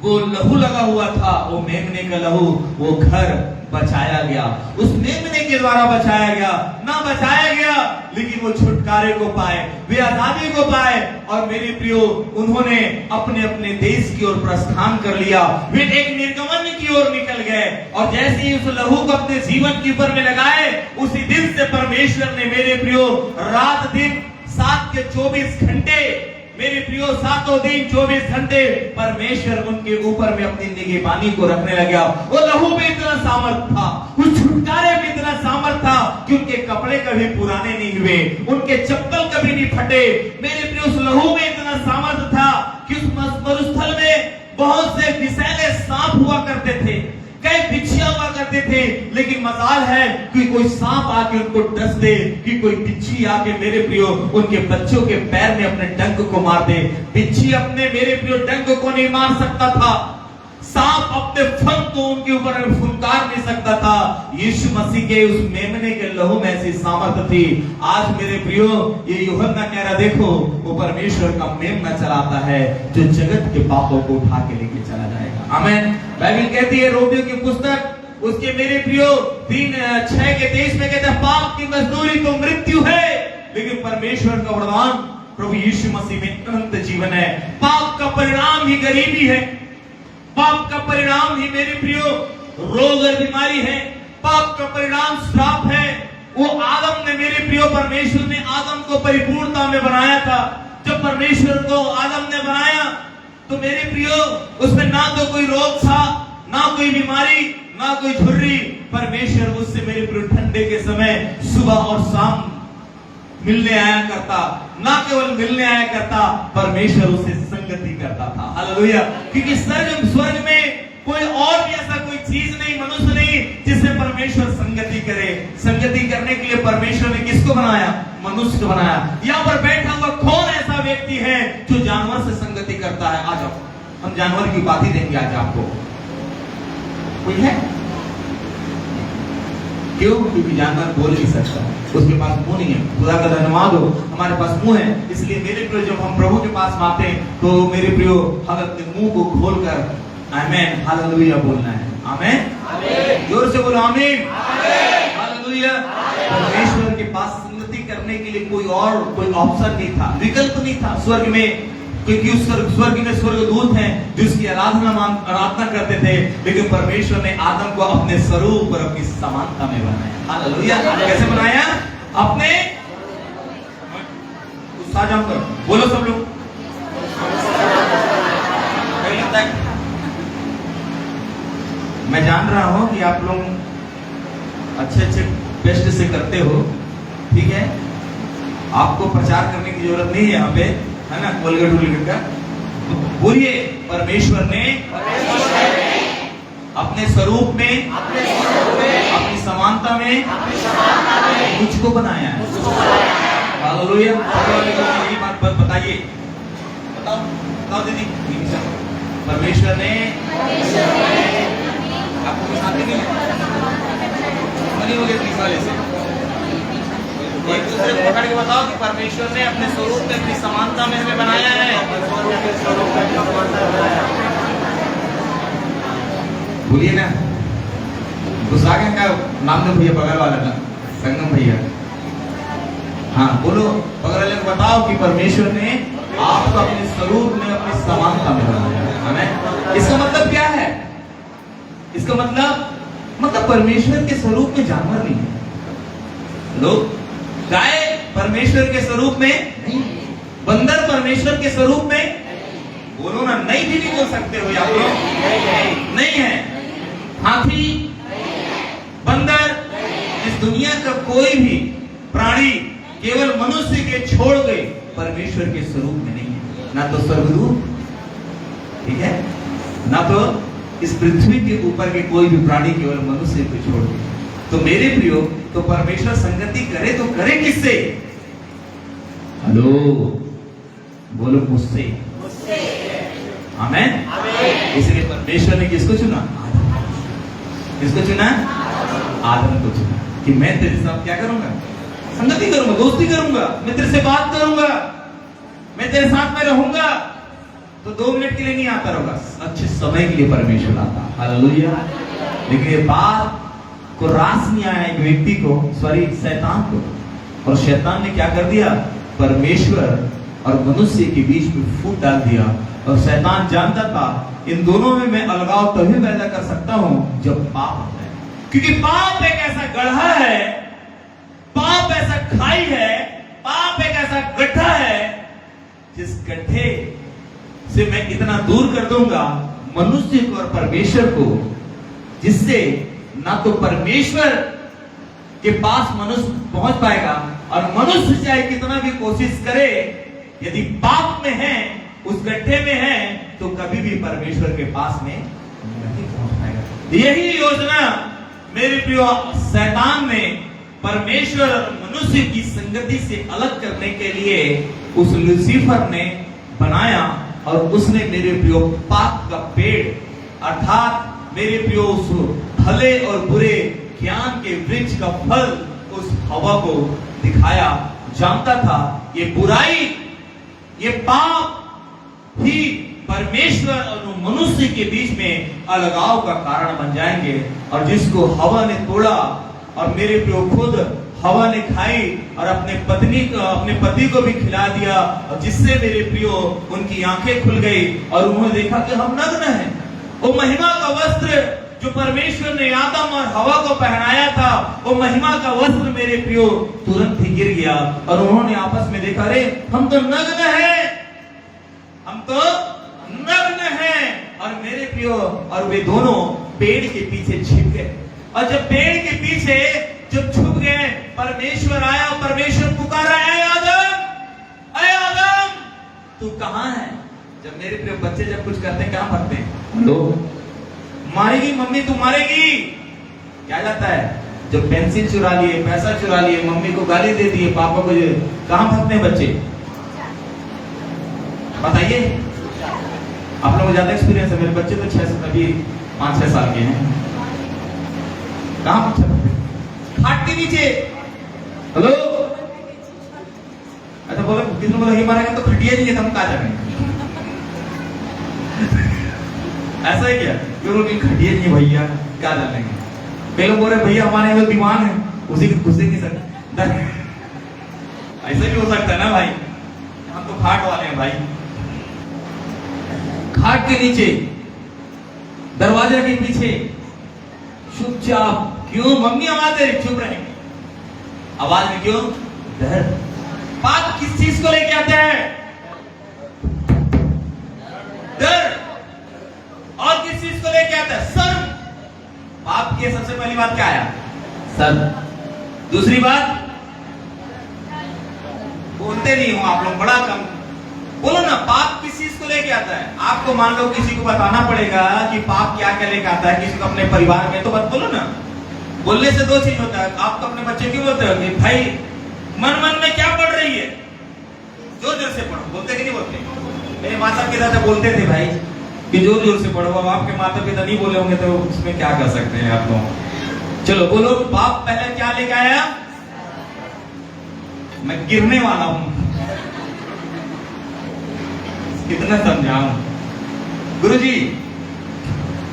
वो लहू लगा हुआ था, वो मेमने का लहू, वो घर बचाया गया, उस मेमने के द्वारा बचाया गया, ना बचाया गया लेकिन वो छुटकारे को पाए, वे आजादी को पाए। और मेरे प्रियो, उन्होंने अपने अपने देश की ओर प्रस्थान कर लिया, वे एक निर्गमन की ओर निकल गए। और जैसे ही उस लहू को अपने जीवन के ऊपर में लगाए, उसी दिन से परमेश्वर ने मेरे प्रियो रात दिन 7 के 24 घंटे, मेरे प्रियो 7 दिन 24 घंटे परमेश्वर उनके ऊपर में अपनी निगरानी को रखने लगा। वो लहू में इतना सामर्थ था, उस छुटकारे में इतना सामर्थ था कि उनके कपड़े कभी पुराने नहीं हुए, उनके चप्पल कभी नहीं फटे। मेरे प्रियो, उस लहू में इतना सामर्थ था कि उस मरुस्थल में बहुत से विषैले सांप हुआ करते थे, कई बिच्छियां हुआ करते थे, लेकिन मजाल है कि कोई सांप आके उनको डस दे, कि कोई बिच्छी आके मेरे प्रियो उनके बच्चों के पैर में अपने डंक को मार दे। बिच्छी अपने मेरे प्रियो डंक को नहीं मार सकता था, सांप अपने फन को उनके ऊपर फुंकार नहीं सकता था। यीशु मसीह के उस मेमने के लहू में ऐसी सामर्थ्य थी। आज मेरे प्रियो, ये यूहन्ना कह रहा, देखो वो परमेश्वर का मेमना चलाता है जो जगत के पापों को उठा के लेके चला जाएगा। आमीन। बाइबल कहती है रोमियो की पुस्तक उसके मेरे प्रियो 3:6 में कहता है, पाप की मजदूरी तो मृत्यु है, लेकिन परमेश्वर का वरदान प्रभु यीशु मसीह में अनंत जीवन है। पाप का परिणाम ही गरीबी है, पाप का परिणाम ही मेरे प्रियो रोग और बीमारी है, पाप का परिणाम श्राप है। वो आदम ने मेरे प्रियो, परमेश्वर ने आदम को परिपूर्णता में बनाया था। जब परमेश्वर को आदम ने बनाया तो मेरे प्रियो उसमें ना तो कोई रोग था, ना कोई बीमारी, ना कोई झुर्री। परमेश्वर उससे मेरे प्रियो ठंडे के समय सुबह और शाम मिलने आया करता, ना केवल मिलने आया करता, परमेश्वर उसे संगति करता था। हालेलुया। क्योंकि स्वर्ग में कोई और भी ऐसा कोई चीज नहीं, मनुष्य नहीं जिससे परमेश्वर संगति करे। संगति करने के लिए परमेश्वर ने किसको बनाया? मनुष्य को बनाया। यहाँ पर बैठा हुआ कौन ऐसा व्यक्ति है जो जानवर से संगति करता है? आ जाओ, हम जानवर की बात ही देंगे आज आपको। कोई है? क्यों? क्योंकि जानवर बोल नहीं सकता, उसके पास मुंह नहीं है। खुदा का धन्यवाद हो, हमारे पास मुंह है। इसलिए मेरे प्रियो, जब हम प्रभु के पास आते हैं तो मेरे प्रियो हम अपने मुंह को खोलकर आमीन हालेलुया बोलना है। आमीन, जोर से बोलो आमीन, हालेलुया। परमेश्वर के पास संगति करने के लिए कोई ऑप्शन नहीं था, विकल्प नहीं था स्वर्ग में। क्योंकि उस स्वर्ग में स्वर्गदूत हैं जो उसकी आराधना करते थे, लेकिन परमेश्वर ने आदम को अपने स्वरूप और अपनी समानता में बनाया। हालेलुया। कैसे बनाया? अपने उत्साह जाकर बोलो सब लोग। मैं जान रहा हूं कि आप लोग अच्छे बेस्ट से करते हो, ठीक है, आपको प्रचार करने की जरूरत नहीं है यहाँ पे, है ना, कोलगेट का। तो बोलिए, परमेश्वर ने अपने स्वरूप में, अपनी समानता में मुझको बनाया है। हालेलुया। यही बात बताइए, बताओ दीदी। परमेश्वर ने आपको साथी नहीं बनी हो गई साले से, एक दूसरे को पकड़ के बताओ कि परमेश्वर ने अपने स्वरूप में, अपनी समानता में हमें बनाया है। बोलिए ना, गुस्सा का नाम दो भैया, बगल वाला ना, संगम भैया। हाँ बोलो, बगल वाले को बताओ कि परमेश्वर ने आपको अपने स्वरूप में, अपनी समानता में बनाया है। हमें इसका मतलब क्या है? इसका मतलब परमेश्वर के स्वरूप में जानवर नहीं है। लोग गाय परमेश्वर के स्वरूप में नहीं, बंदर परमेश्वर के स्वरूप में, बोलो ना, नहीं भी नहीं बोल सकते हो आप लोग? नहीं है। हाथी, बंदर, इस दुनिया का कोई भी प्राणी केवल मनुष्य के छोड़ के परमेश्वर के स्वरूप में नहीं है। ना तो स्वर्गदूत, ठीक है, ना तो इस पृथ्वी के ऊपर के कोई भी प्राणी केवल मनुष्य को छोड़ के। तो मेरे प्रियो, तो परमेश्वर संगति करे तो करे किससे? हेलो, बोलो मुझसे। आमीन। इसलिए परमेश्वर ने किसको चुना? किसको चुना? आदम को चुना कि मैं तेरे साथ क्या करूंगा? संगति करूंगा, दोस्ती करूंगा, मैं तेरे से बात करूंगा, मैं तेरे साथ में रहूंगा। तो 2 मिनट के लिए नहीं आता रहूंगा, अच्छे समय के लिए परमेश्वर आता। हालेलुया। लेकिन ये बात को रास नहीं आया एक व्यक्ति को, सॉरी शैतान को, और शैतान ने क्या कर दिया, परमेश्वर और मनुष्य के बीच में फूट डाल दिया। और शैतान जानता था इन दोनों में मैं अलगाव तभी पैदा कर सकता हूं जब पाप होता है, क्योंकि पाप एक ऐसा गड्ढा है, पाप ऐसा खाई है, पाप एक ऐसा गड्ढा है जिस गड्ढे से मैं इतना दूर कर दूंगा मनुष्य को और परमेश्वर को, जिससे ना तो परमेश्वर के पास मनुष्य पहुंच पाएगा, और मनुष्य चाहे कितना भी कोशिश करे, यदि पाप में है, उस गड्ढे में है, तो कभी भी परमेश्वर के पास में नहीं पहुंच पाएगा। यही योजना मेरे प्रिय शैतान ने परमेश्वर और मनुष्य की संगति से अलग करने के लिए उस लूसीफर ने बनाया, और उसने मेरे प्रियो पाप का पेड़ अर्थात मेरे प्रियो उस भले और बुरे ज्ञान के वृक्ष का फल उस हवा को दिखाया। जानता था ये बुराई, ये पाप ही परमेश्वर और मनुष्य के बीच में अलगाव का कारण बन जाएंगे, और जिसको हवा ने तोड़ा और मेरे प्रियो खुद हवा ने खाई और अपने पति को भी खिला दिया, और जिससे मेरे प्रियो उनकी आंखें खुल गई और उन्होंने देखा कि हम नग्न हैं। वो महिमा का वस्त्र जो परमेश्वर ने आदम और हवा को पहनाया था, वो महिमा का वस्त्र मेरे प्रियो तुरंत ही गिर गया, और उन्होंने आपस में देखा, अरे हम तो नग्न हैं, हम तो नग्न हैं। और मेरे प्रियो और वे दोनों पेड़ के पीछे छिप गए, और जब पेड़ के पीछे जब छुप गए, परमेश्वर आया, परमेश्वर पुकारा, ऐ आदम, ऐ आदम, तू कहां है? जब मेरे प्रिय बच्चे जब कुछ करते हैं, क्या करते हैं? लो, मारेगी मम्मी, तू मारेगी। क्या जाता है? जब पेंसिल चुरा लिए, पैसा चुरा लिए, मम्मी को गाली दे दी, पापा को, कहां भागते हैं बच्चे? बताइए, आप लोगों को ज्यादा एक्सपीरियंस है, मेरे बच्चे तो 5-6 साल के हैं। कहां खाट के नीचे? हेलो, अच्छा बोलो, किसी ने बोला ये मारेगा तो खटिया नहीं है, हम कहा जाएंगे? ऐसा ही क्या? क्यों खटिया नहीं भैया, क्या जानेंगे? कई लोग बोल रहे भैया हमारे यहाँ दीवान है, उसी के घुसे नहीं सकता। ऐसा भी हो सकता है ना भाई, हम तो खाट वाले हैं भाई। खाट के नीचे, दरवाजे के पीछे चुपचाप। क्यों? मम्मी आवाज दे रही, चुप रहे। आवाज में क्यों? डर। पाप किस चीज को लेके आते हैं? डर। और किस चीज को लेके आता है? शर्म। पाप की सबसे पहली बात क्या आया? शर्म। दूसरी बात, बोलते नहीं हो आप लोग, बड़ा कम बोलो ना। पाप किस चीज को लेके आता है? आपको मान लो किसी को बताना पड़ेगा कि पाप क्या क्या लेके आता है, किसी को अपने परिवार में, तो बात बोलो ना। बोलने से दो चीज होता है। आप तो अपने बच्चे क्यों बोलते हो कि भाई मन में क्या पढ़ रही है, जोर जोर से पढ़ो, बोलते कि नहीं बोलते? मेरे माता पिता तो बोलते थे भाई कि जोर जोर से पढ़ो। अब आपके माता पिता नहीं बोले होंगे तो उसमें क्या कर सकते हैं आप लोग। चलो बोलो, पाप पहले क्या लेके आया? मैं गिरने वाला हूं। कितना समझाऊं? गुरुजी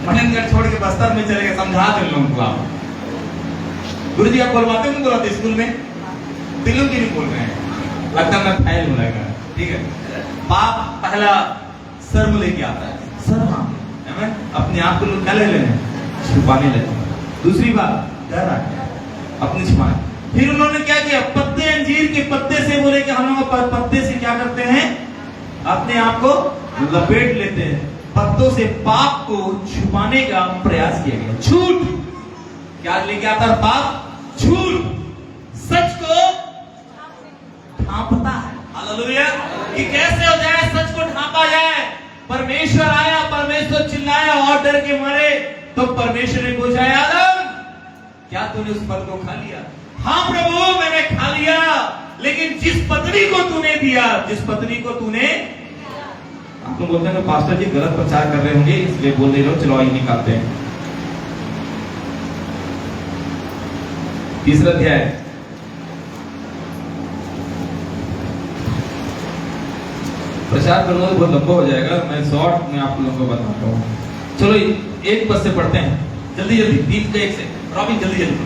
महेंद्रगढ़ छोड़ के बस्तर में चले गए, समझा दो लोगों को आप। गुरुजी आप बोलवाते नहीं बोलाते स्कूल में? दिलों की नहीं बोल रहे हैं, लगता मैं फैल होगा। ठीक है, पाप पहला शर्म लेके आता है। शर्म अपने आप को लोग क्या ले लेने, छुपाने लगे। दूसरी बात, डर आता है, अपने छुपाने। फिर उन्होंने क्या किया? पत्ते, अंजीर के पत्ते से बोले कि हम लोग पत्ते से क्या करते हैं? अपने आप को लपेट लेते हैं। पत्तों से पाप को छुपाने का प्रयास किया गया। झूठ क्या लेके आता है? पाप झूठ। सच को ढांपता है। हालेलुया। कि कैसे हो जाए सच को ढांपा जाए? परमेश्वर आया, परमेश्वर चिल्लाया और डर के मारे, तो परमेश्वर ने पूछा, आदम क्या तूने उस फल को खा लिया? हाँ प्रभु मैंने खा लिया, लेकिन जिस पत्नी को तूने दिया, जिस पत्नी को तूने, आप लोग बोलते हैं पास्टर जी गलत प्रचार कर रहे होंगे इसलिए बोल दे रहे हो, चलो ये निकालते हैं। तीसरा अध्याय, प्रचार करना तो बहुत लंबा हो जाएगा, मैं शॉर्ट में आप लोगों को बताता हूँ। चलो एक पद से पढ़ते हैं, जल्दी जल्दी, 3 से 1 से। रॉबिन जल्दी जल्दी।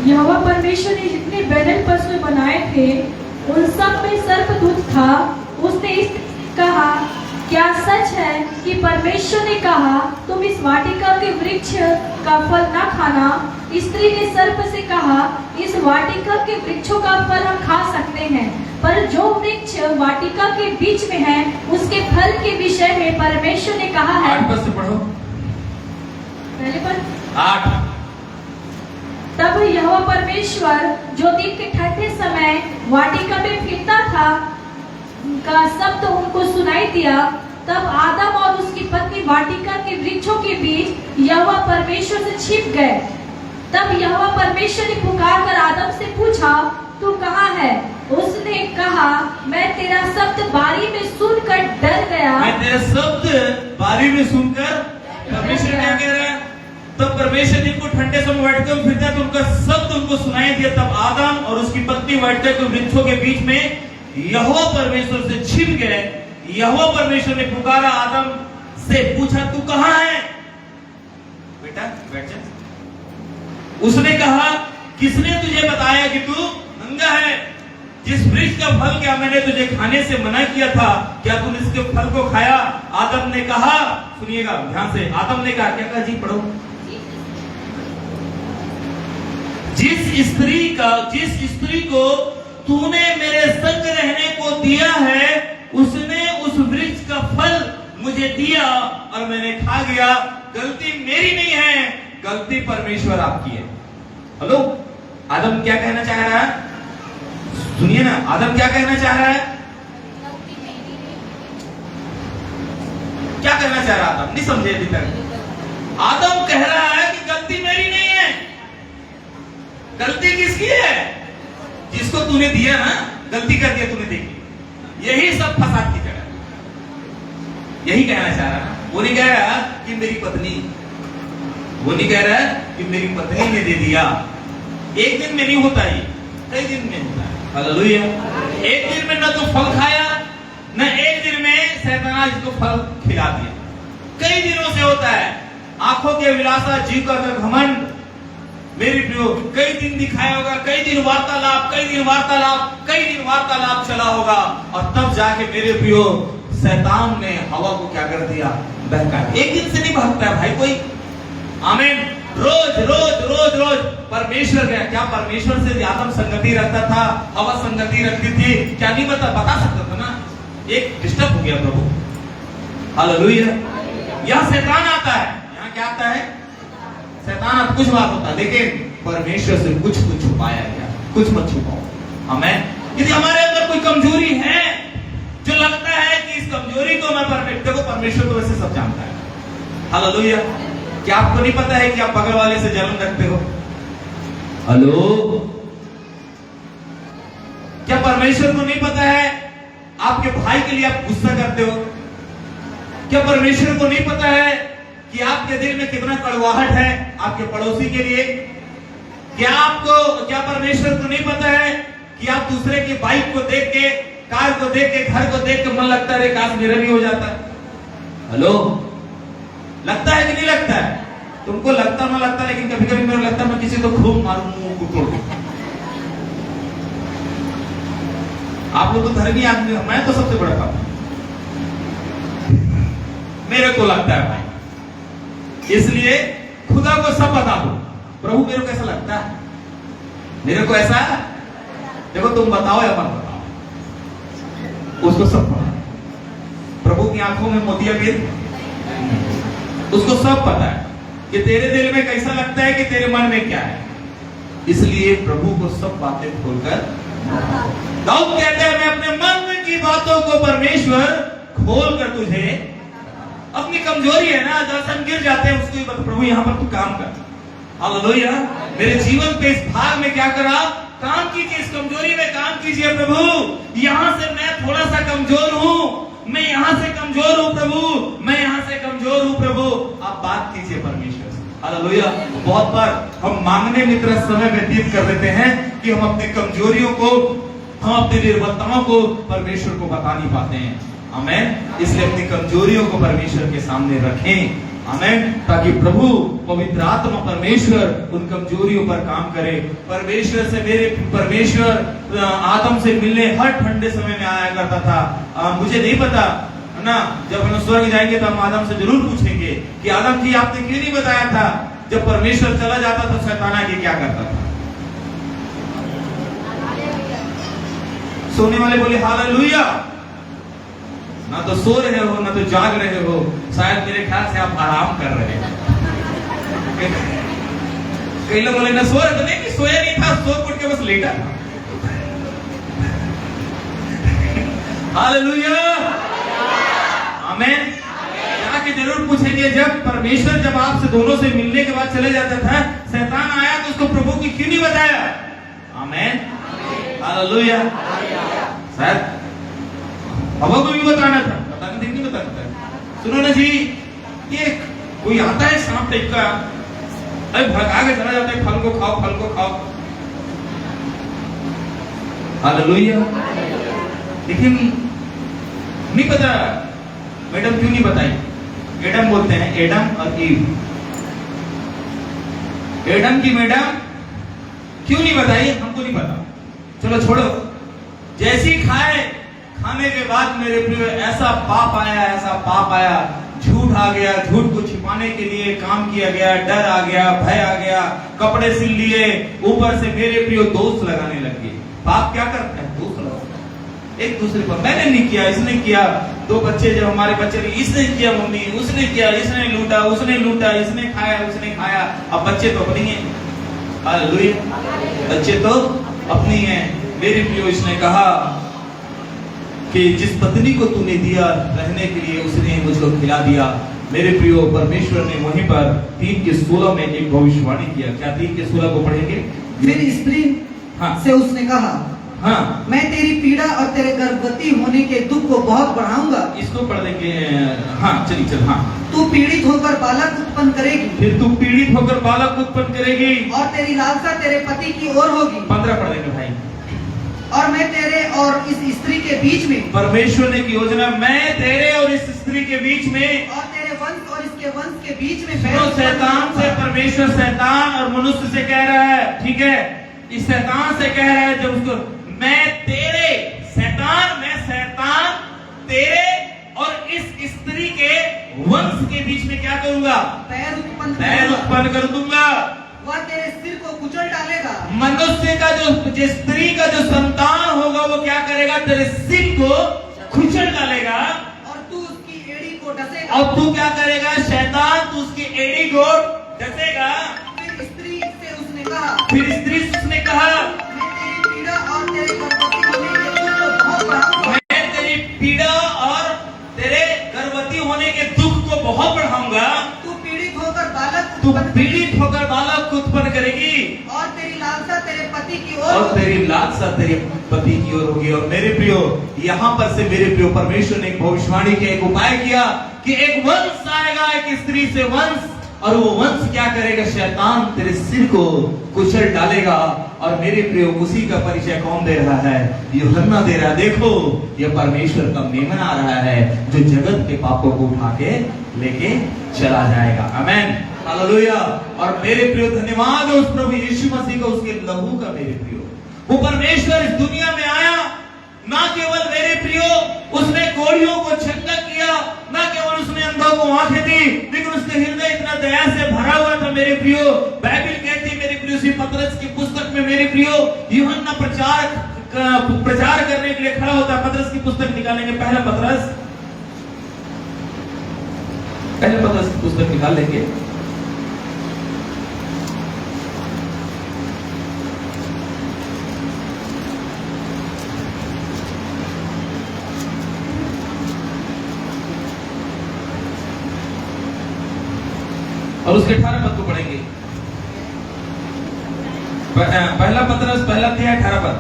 यहोवा परमेश्वर ने जितने बैदल पशु बनाए थे उन सब में सर्पदूत था। उसने कहा, क्या सच है कि परमेश्वर ने कहा तुम इस वाटिका के वृक्ष का फल ना खाना? स्त्री ने सर्प से कहा, इस वाटिका के वृक्षों का फल हम खा सकते हैं, पर जो वृक्ष वाटिका के बीच में है उसके फल के विषय में परमेश्वर ने कहा है। 8 पद से पढ़ो। पहले पर 8। तब यहोवा परमेश्वर जो दिन के ठंडे समय वाटिका में फिरता था का शब्द उनको सुनाई दिया। तब आदम और उसकी पत्नी वाटिका के वृक्षों के बीच यहोवा परमेश्वर से छिप गए। तब यहोवा परमेश्वर ने पुकार कर आदम से पूछा, तू कहाँ है? उसने कहा, मैं तेरा शब्द बारी में सुनकर डर गया। मैं तेरा शब्द बारी में सुनकर। परमेश्वर क्या कह रहा है? तब परमेश्वर ने को ठंडे समय वाटिका में फिरता तो उनका शब्द उनको सुनाई दिया। तब आदम और उसकी पत्नी वाटिका के वृक्षों के बीच में यहोवा परमेश्वर से छिप गए। यहोवा परमेश्वर ने पुकारा, आदम से पूछा, तू कहाँ है? बेटा बैठ जा। उसने कहा, किसने तुझे बताया कि तू नंगा है? जिस वृक्ष का फल क्या मैंने तुझे खाने से मना किया था, क्या तूने इसके फल को खाया? आदम ने कहा, सुनिएगा ध्यान से, आदम ने कहा, क्या कहा जी? पढ़ो। जिस स्त्री को तूने मेरे संग रहने को दिया है उसने उस वृक्ष का फल मुझे दिया और मैंने खा गया। गलती मेरी नहीं है, गलती परमेश्वर आपकी है। हेलो, आदम क्या कहना चाह रहा है? सुनिए ना, आदम क्या कहना चाह रहा है? क्या कहना चाह रहा है आदम? नहीं समझे अभी तक। आदम कह रहा है कि गलती मेरी नहीं है। गलती किसकी है? जिसको तूने दिया ना, गलती कर दिया तूने, देखी। यही सब फसाद की जगह, यही कहना चाह रहा है। वो नहीं कह रहा कि मेरी पत्नी, वो नहीं कह रहा कि मेरी पत्नी ने दे दिया। एक दिन में नहीं होता, ये कई दिन में होता है। हालेलुया। एक दिन में न तो फल खाया, न एक दिन में शैतान इसको फल खिला दिया। कई दिनों से होता है। आंखों के विलासा, जीव का घमंड, मेरी प्रियो, कई दिन दिखाया होगा, कई दिन वार्तालाप चला होगा, और तब जाके मेरे प्रियो शैतान ने हवा को क्या कर दिया? बहका। एक दिन से नहीं भागता है भाई कोई। आमीन। रोज रोज रोज रोज परमेश्वर क्या परमेश्वर से आदम संगति रखता था, हवा संगति रखती थी? क्या नहीं बता सकता था ना? एक डिस्टर्ब हो गया प्रभु। हालेलुया। यहाँ शैतान आता है, यहाँ क्या आता है? शैतान अब कुछ बात होता है, लेकिन परमेश्वर से कुछ छुपाया गया। कुछ मत छुपाओ। हमें यदि हमारे अंदर कोई कमजोरी है जो लगता है कि इस कमजोरी को मैं देखो, परमेश्वर तो वैसे सब जानता है। हालेलुया। क्या आपको नहीं पता है कि आप बगल वाले से जलन रखते हो? हेलो, क्या परमेश्वर को नहीं पता है आपके भाई के लिए आप गुस्सा करते हो? क्या परमेश्वर को नहीं पता है कि आपके दिल में कितना कड़वाहट है आपके पड़ोसी के लिए? क्या परमेश्वर को नहीं पता है कि आप दूसरे की बाइक को देख के, कार को देख के, घर को देख के मन लगता है काश मेरा भी हो जाता? हेलो, लगता है कि नहीं लगता है? तुमको लगता ना लगता, लेकिन कभी कभी मेरे लगता है मैं किसी को खूब मारूं, मुंह को तोड़ दूं। आप लोग तो धर्मी आदमी, मैं तो सबसे बड़ा पापी, मेरे को लगता है भाई। इसलिए खुदा को सब बता दो, प्रभु मेरे को कैसा लगता है, मेरे को ऐसा। देखो तुम बताओ या मत बताओ, उसको सब पता है। प्रभु की आंखों में मोतियाबिंद, उसको सब पता है कि तेरे दिल में कैसा लगता है, कि तेरे मन में क्या है। इसलिए प्रभु को सब बातें खोलकर, दाऊद कहते हैं मैं अपने मन की बातों को परमेश्वर खोल कर तुझे, अपनी कमजोरी है ना, दर्शन गिर जाते हैं उसको प्रभु यहाँ पर तू काम कर। हालेलुया। मेरे जीवन पे इस भाग में क्या करा, काम कीजिए, इस कमजोरी में काम कीजिए प्रभु। यहाँ से मैं थोड़ा सा कमजोर हूँ, मैं यहाँ से कमजोर हूँ प्रभु, मैं यहाँ से कमजोर हूँ प्रभु। आप बात कीजिए परमेश्वर से। हालेलुया। बहुत बार हम मांगने में इतना समय व्यतीत कर देते हैं कि हम अपनी कमजोरियों को, हम अपनी निर्बलताओं को परमेश्वर को बता नहीं पाते हैं। आमीन। इसलिए अपनी कमजोरियों को परमेश्वर के सामने रखें। आमेन। ताकि प्रभु पवित्र आत्मा परमेश्वर उन कमजोरियों पर काम करे। परमेश्वर आदम से मिलने हर ठंडे समय में आया करता था। मुझे नहीं पता है ना, जब हम स्वर्ग जाएंगे तो हम आदम से जरूर पूछेंगे कि आदम जी आपने क्यों नहीं बताया था जब परमेश्वर चला जाता तो शैतान आके क्या करता था। सोने वाले बोले हालेलुया। ना तो सो रहे हो ना तो जाग रहे हो, शायद मेरे ख्याल से आप आराम कर रहे हैं। कई लोग बोले ना सो रहे, तो नहीं कि सोया नहीं था, सो उठ के बस लेटा। हालेलुया, आमेन। जाके जरूर पूछेंगे जब परमेश्वर जब आपसे दोनों से मिलने के बाद चले जाता था, शैतान आया तो उसको प्रभु की क्यों नहीं बताया। आमेन, हालेलुया। शायद हवा को भी बताना था, बताने नहीं बताना था। सुनो ना जी, ये कोई आता है सांप टाइप का, अरे भगा के चला जाता है, फल को खाओ फल को खाओ। हालेलुया। लेकिन नहीं पता मैडम क्यों नहीं बताई। एडम बोलते हैं, एडम और ईव। एडम की मैडम क्यों नहीं बताई हमको नहीं पता, चलो छोड़ो। जैसी खाए, खाने के बाद मेरे प्रिय ऐसा पाप आया, ऐसा पाप आया, झूठ आ गया, झूठ को छिपाने के लिए काम किया गया, डर आ गया, भय आ गया, कपड़े सिल लिए, ऊपर से मेरे प्रिय दोस्त लगाने लग गए। पाप क्या करता है, दोस्त लगाता है एक दूसरे पर। मैंने नहीं किया, इसने किया। दो बच्चे जब हमारे बच्चे, इसने किया मम्मी, उसने किया, इसने लूटा, उसने लूटा, इसने खाया, उसने खाया। अब बच्चे तो अपनी हैं, हालेलुया, बच्चे तो अपनी हैं। मेरे प्रियो इसने कहा कि जिस पत्नी को तूने दिया रहने के लिए उसने मुझको खिला दिया। मेरे प्रियो परमेश्वर ने वहीं पर 3:16 में एक भविष्यवाणी किया। क्या 3:16 को पढ़ेंगे। फिर स्त्री से उसने कहा, हाँ, मैं तेरी पीड़ा और तेरे गर्भवती होने के दुख को बहुत बढ़ाऊंगा। इसको पढ़ देंगे। हाँ चलिए चल। हाँ, तू पीड़ित होकर बालक उत्पन्न करेगी। फिर तू पीड़ित होकर बालक उत्पन्न करेगी और तेरी लालसा तेरे पति की ओर होगी। 15 पढ़ देंगे भाई। और मैं तेरे और इस स्त्री के बीच में, परमेश्वर ने की योजना, मैं तेरे और इस स्त्री के बीच में और तेरे वंश और इसके वंश के बीच में शैतान से, परमेश्वर शैतान और मनुष्य से कह रहा है, ठीक है, इस शैतान से कह रहा है जब उसको, मैं तेरे शैतान, मैं शैतान तेरे और इस स्त्री के वंश के बीच में क्या करूंगा, पैर उत्पन्न कर दूंगा। वह तेरे सिर को कुचल डालेगा। मनुष्य का जो स्त्री का जो संतान होगा वो क्या करेगा, तेरे सिर को कुचल डालेगा। और तू उसकी एड़ी को डसेगा। और तू क्या करेगा, शैतान तू उसकी एड़ी को डसेगा। फिर स्त्री से उसने कहा, मैं तेरी पीड़ा और तेरे गर्भवती होने के दुख को बहुत बढ़ाऊंगा। तू पीड़ित होकर बालक उत्पन्न करेगी और तेरी लालसा तेरे पति की ओर और तेरी लालसा तेरे पति की ओर होगी। और मेरे प्रियो, यहाँ पर से मेरे प्रियो परमेश्वर ने एक भविष्यवाणी के एक उपाय किया कि एक वंश आएगा, एक स्त्री से वंश, और वो वंश क्या करेगा, शैतान तेरे सिर को कुचल डालेगा। और मेरे प्रियो, उसी का परिचय कौन दे रहा है, यूहन्ना दे रहा है। देखो, ये परमेश्वर का मेमन आ रहा है जो जगत के पापों को उठा के लेके चला जाएगा। आमेन, हालेलुया। और मेरे प्रियो, धन्यवाद है उस प्रभु यीशु मसीह का, उसके लहू का। मेरे प्रियो, वो परमेश्वर इस दुनिया में आया, ना केवल मेरे प्रियो उसने कोढ़ियों को चंगा किया, ना केवल उसने अंधों को आंखें दी, लेकिन उसके हृदय इतना दया से भरा हुआ था। मेरे प्रियो, बाइबल कहती है मेरे प्रियो, सी पतरस की पुस्तक में मेरे प्रियो, यूहन्ना प्रचार करने के लिए खड़ा होता है। पतरस की पुस्तक निकालेंगे, पहला पतरस की पुस्तक निकाल लेंगे। और उसके 18 पद को पढ़ेंगे। पहला पतरस, पहला अध्याय 18 पद।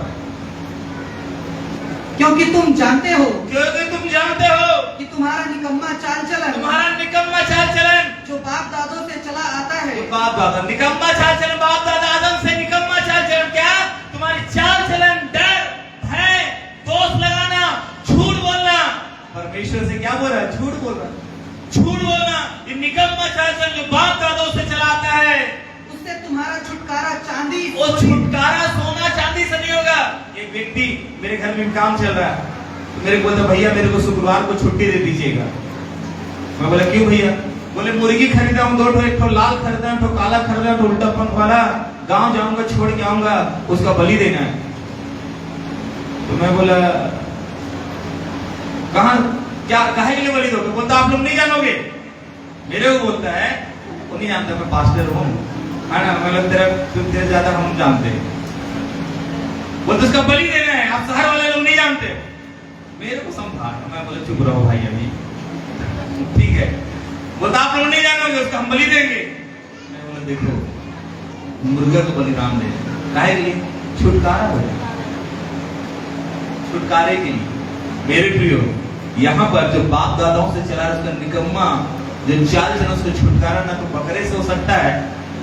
क्योंकि तुम जानते हो कि तुम्हारा निकम्मा चाल चलन जो बाप दादों से चला आता है, बाप दादा निकम्मा चाल चलन, बाप दादा आदम से निकम्मा चाल चलन। क्या तुम्हारी चाल चलन, डर, भय, दोष लगाना, झूठ बोलना। परमेश्वर से क्या बोल रहा है, झूठ बोलना। ये निकम्मा चाल चलन जो बाप दादों से चलाता है, उससे तुम्हारा छुटकारा चांदी वो छुटकारा सोना चांदी से नहीं होगा। एक व्यक्ति मेरे घर में काम चल रहा है, तो मेरे को बोलता भैया मेरे को शुक्रवार को छुट्टी दे दीजिएगा। मैं बोला क्यों भैया? बोले मुर्गी खरीदा हूँ 2 ठो, एक ठो लाल खरीदा, एक ठो काला खरीदा, एक ठो उल्टा पंख वाला, गांव जाऊंगा छोड़ के आऊंगा, उसका बलि देना है। तो मैं बोला कहां क्या काहे के लिए बलि दोगे? बोलता आप लोग नहीं जानोगे। मेरे को बोलता है वो नहीं जानता, मैं पास्टर हूँ, है ना, मतलब तेरे ज्यादा हम जानते हैं। बोलते उसका बलि देना है, आप शहर वाले लोग नहीं जानते। मेरे को समझा, मैं बोला चुप रहो भाई अभी, ठीक है। बोलता आप लोग नहीं जानोगे, उसका हम बलि देंगे। मैं बोला देखो मुर्गा को बलिदान दे, काहे के लिए? छुटकारा हो जाए, छुटकारे के लिए। मेरे प्रियो, यहाँ पर जो बाप दादाओं से चला उसका निकम्मा जो चाल चलन, उसका छुटकारा ना तो बकरे से हो सकता है,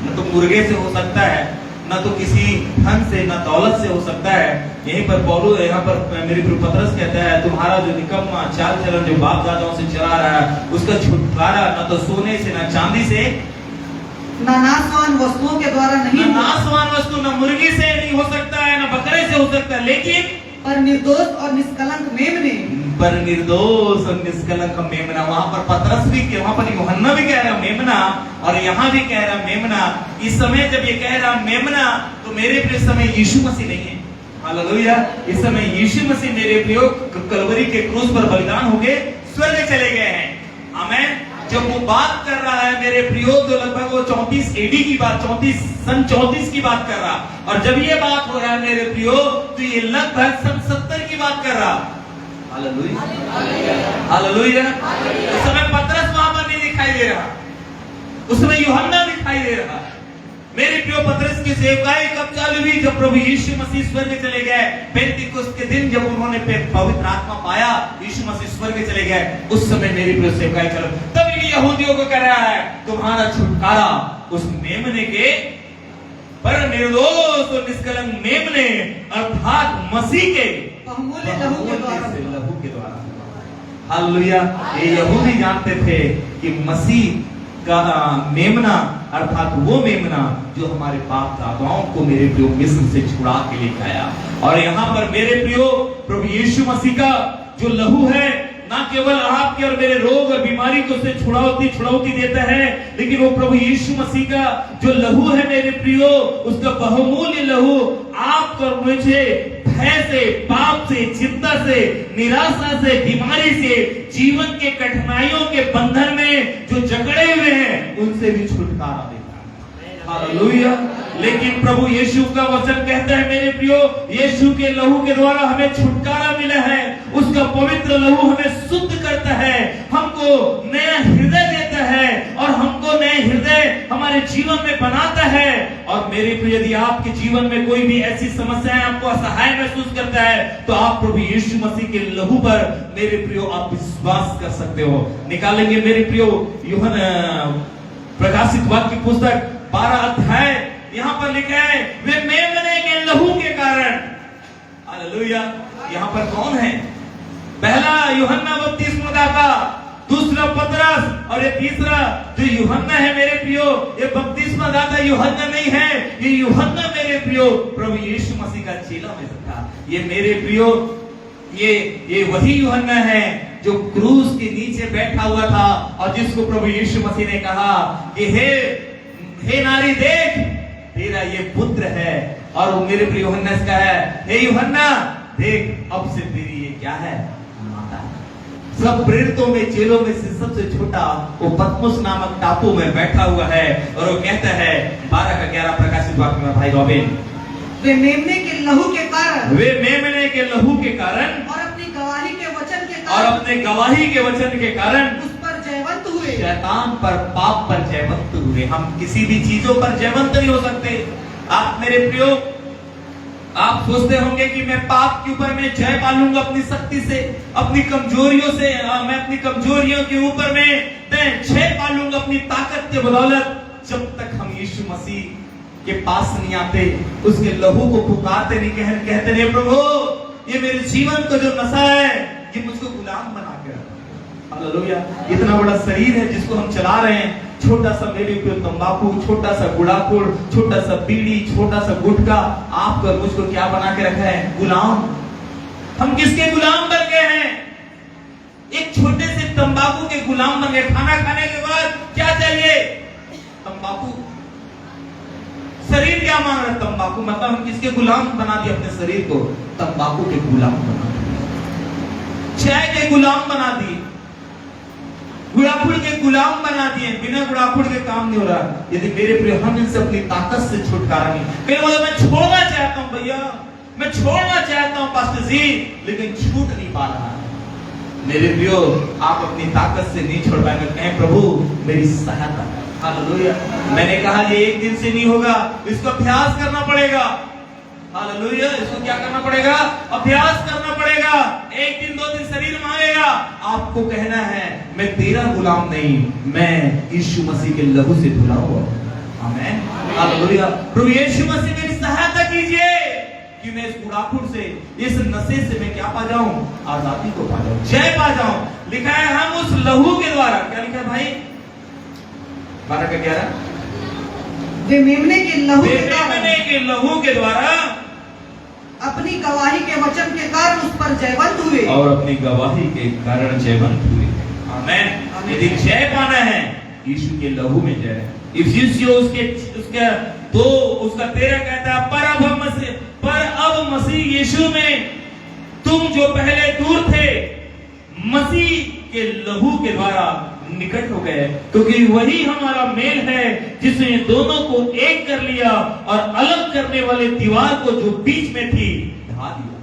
ना तो मुर्गे से हो सकता है, ना तो किसी धन से, ना दौलत से हो सकता है। यहीं पर पौलुस, यहाँ पर मेरे प्रिय पतरस कहता है तुम्हारा जो निकम्मा चाल चलन जो बाप दादाओं से चला रहा है, उसका छुटकारा ना तो सोने से, ना चांदी से, ना नाशवान वस्तुओं के द्वारा नहीं, ना नाशवान वस्तु, ना मुर्गी से नहीं हो सकता है, ना बकरे से हो सकता है, लेकिन पर निर्दोष और निष्कलंक मेमने, पर निर्दोष और निष्कलंक मेमना। वहां पर पतरस भी, वहां पर यूहन्ना भी कह रहा मेमना, और यहाँ भी कह रहा मेमना। इस समय जब ये कह रहा मेमना, तो मेरे प्रिय समय यीशु मसीह नहीं है। हालेलुया। इस समय यीशु मसीह मेरे प्रियो कलवरी के क्रूस पर बलिदान होके स्वर्ग चले गए हैं। आमेन। जब वो बात कर रहा है मेरे प्रियो, तो लगभग वो 34 एडी की बात, 34 की बात कर रहा, और जब ये बात हो रहा है मेरे प्रियो, तो ये लगभग 70 की बात कर रहा। Hallelujah, hallelujah. उस समय पतरस वहां पर नहीं दिखाई दे रहा, उस समय यूहन्ना दिखाई दे रहा। मेरे प्रियो, पतरस की सेवकाई कब चालू हुई? जब प्रभु यीशु मसीह स्वर्ग चले गए। पेंतीकोस्त के दिन जब उन्होंने पवित्र आत्मा पाया, यीशु मसीह स्वर्ग चले गए, उस समय मेरी प्रियो सेवकाई चलो। तब ये यहूदियों को कह रहा है तुम्हारा छुटकारा उस मेमने के, पर निर्दोष और निष्कलंक मेमने अर्थात मसीह के बहुमूल्य लहू के द्वारा। हालेलुया। ये यहूदी जानते थे कि मसीह का मेमना अर्थात वो मेमना जो हमारे बाप दादाओं को मेरे प्रियो मिस्र से छुड़ा के लेके आया। और यहाँ पर मेरे प्रियो प्रभु यीशु मसीह का जो लहू है, ना केवल आपके और मेरे रोग और बीमारी को से छुड़ौती देता है, लेकिन वो प्रभु यीशु मसीह का जो लहू है मेरे प्रियो, उसका बहुमूल्य लहू आपको और मुझे भय से, पाप से, चिंता से, निराशा से, बीमारी से, जीवन के कठिनाइयों के बंधन में जो जकड़े हुए हैं, उनसे भी छुटकारा देता है। हालेलुया। लेकिन प्रभु यीशु का वचन कहता है मेरे प्रियो, यीशु के लहू के द्वारा हमें छुटकारा मिला है। उसका पवित्र लहू हमें शुद्ध करता है, हमको नया हृदय देता है, और हमको नए हृदय हमारे जीवन में बनाता है। और मेरे प्रियो, यदि आपके जीवन में कोई भी ऐसी समस्याएं, आपको असहाय महसूस करता है, तो आप प्रभु यीशु मसीह के लहू पर मेरे प्रियो आप विश्वास कर सकते हो। निकालेंगे मेरे प्रियो यूहन्ना प्रकाशित वाक्य की पुस्तक 12 अध्याय, यहाँ पर लिखा है वे मेमने के लहू के कारण। हालेलुया। यहाँ पर कौन है? पहला यूहन्ना बपतिस्मा दाता, दूसरा पतरस, और ये तीसरा जो यूहन्ना है मेरे प्रियो, ये बपतिस्मा दाता यूहन्ना नहीं है, ये यूहन्ना मेरे प्रियो प्रभु यीशु मसीह का चेला में से था। ये मेरे प्रियो, ये वही यूहन्ना है जो क्रूस के नीचे बैठा हुआ था, और जिसको प्रभु यीशु मसीह ने कहा कि हे नारी देख, तेरा ये पुत्र है। और वो मेरे प्रिय यूहन्ना का है, हे यूहन्ना देख, अब से तेरी ये क्या है? माता। सब प्रेरितों में, चेलों में से सबसे छोटा वो पतमुस नामक टापू में बैठा हुआ है, और वो कहता है 12:11 प्रकाशित वाक्य में, भाई रॉबिन, वे मेमने के लहू के कारण, वे मेमने के लहू के कारण, और अपनी गवाही के वचन के और कारण, अपने गवाही के वचन के कारण उस पर जयवंत हुए। शैतान पर, पाप पर जयवंत हुए। हम किसी भी चीजों पर जयवंत नहीं हो सकते। आप मेरे प्रियो, आप सोचते होंगे कि मैं पाप के ऊपर मैं जय पालूंगा अपनी शक्ति से, अपनी कमजोरियों से, मैं अपनी कमजोरियों के ऊपर मैं जय पालूंगा अपनी ताकत के बदौलत। जब तक हम यीशु मसीह के पास नहीं आते, उसके लहू को पुकारते नहीं, कहते नहीं प्रभु ये मेरे जीवन का जो नशा है, ये मुझको गुलाम बना के रखा। हालेलुया। इतना बड़ा शरीर है जिसको हम चला रहे हैं, छोटा सा मेरे ऊपर तंबाकू, छोटा सा गुड़ाखोर, छोटा सा बीड़ी, छोटा सा गुटखा, आपको और मुझको क्या बना के रखा है? गुलाम। हम किसके गुलाम बन गए हैं? एक छोटे से तंबाकू के गुलाम बन गए। खाना खाने के बाद क्या चाहिए? तंबाकू। शरीर क्या मांग रहा है? तंबाकू। मतलब हम किसके गुलाम बना दिए अपने शरीर को? तंबाकू के गुलाम बना दिए, चाय के गुलाम बना दिए, गुड़ाखुड़ के गुलाम बना दिए। बिना गुड़ाखुड़ के काम नहीं हो रहा। यदि मेरे प्रिय हम इनसे अपनी ताकत से छुटकारा नहीं, फिर बोले मैं छोड़ना चाहता हूं भैया, मैं छोड़ना चाहता हूं पास्टर जी, लेकिन छूट नहीं पा रहा है। मेरे प्रियो, आप अपनी ताकत से नहीं छोड़ पाएंगे। कहें प्रभु मेरी सहायता कर। हालेलुया। मैंने कहा ये एक दिन से नहीं होगा, इसको अभ्यास करना पड़ेगा। हालेलुया। इसको क्या करना पड़ेगा? अभ्यास करना पड़ेगा। एक दिन 2 दिन शरीर मांगेगा, आपको कहना है मैं तेरा गुलाम नहीं, मैं यीशु मसीह के लहू से धुला हुआ। आमीन। हालेलुया। प्रभु यीशु मसीह मेरी सहायता कीजिए कि मैं इस गुड़ाखुड़ से, इस नशे से मैं क्या पा जाऊं? आजादी को पा जाऊं, जय पा जाऊं। लिखा है हम उस लहू के द्वारा, क्या लिखा है भाई? 12:11, वे मेमने के लहू के द्वारा अपनी गवाही के वचन के कारण उस पर जयवंत हुए, और अपनी गवाही के कारण जयवंत हुए। आमीन। यदि जय पाना है, यीशु के लहू में जय। इफिसियों उसका 13 कहता है पर अब मसीह यीशु में तुम जो पहले दूर थे, मसीह के लहू के द्वारा निकट हो गए, क्योंकि वही हमारा मेल है जिसने दोनों को एक कर लिया और अलग करने वाले दीवार को जो बीच में थी ढा दिया।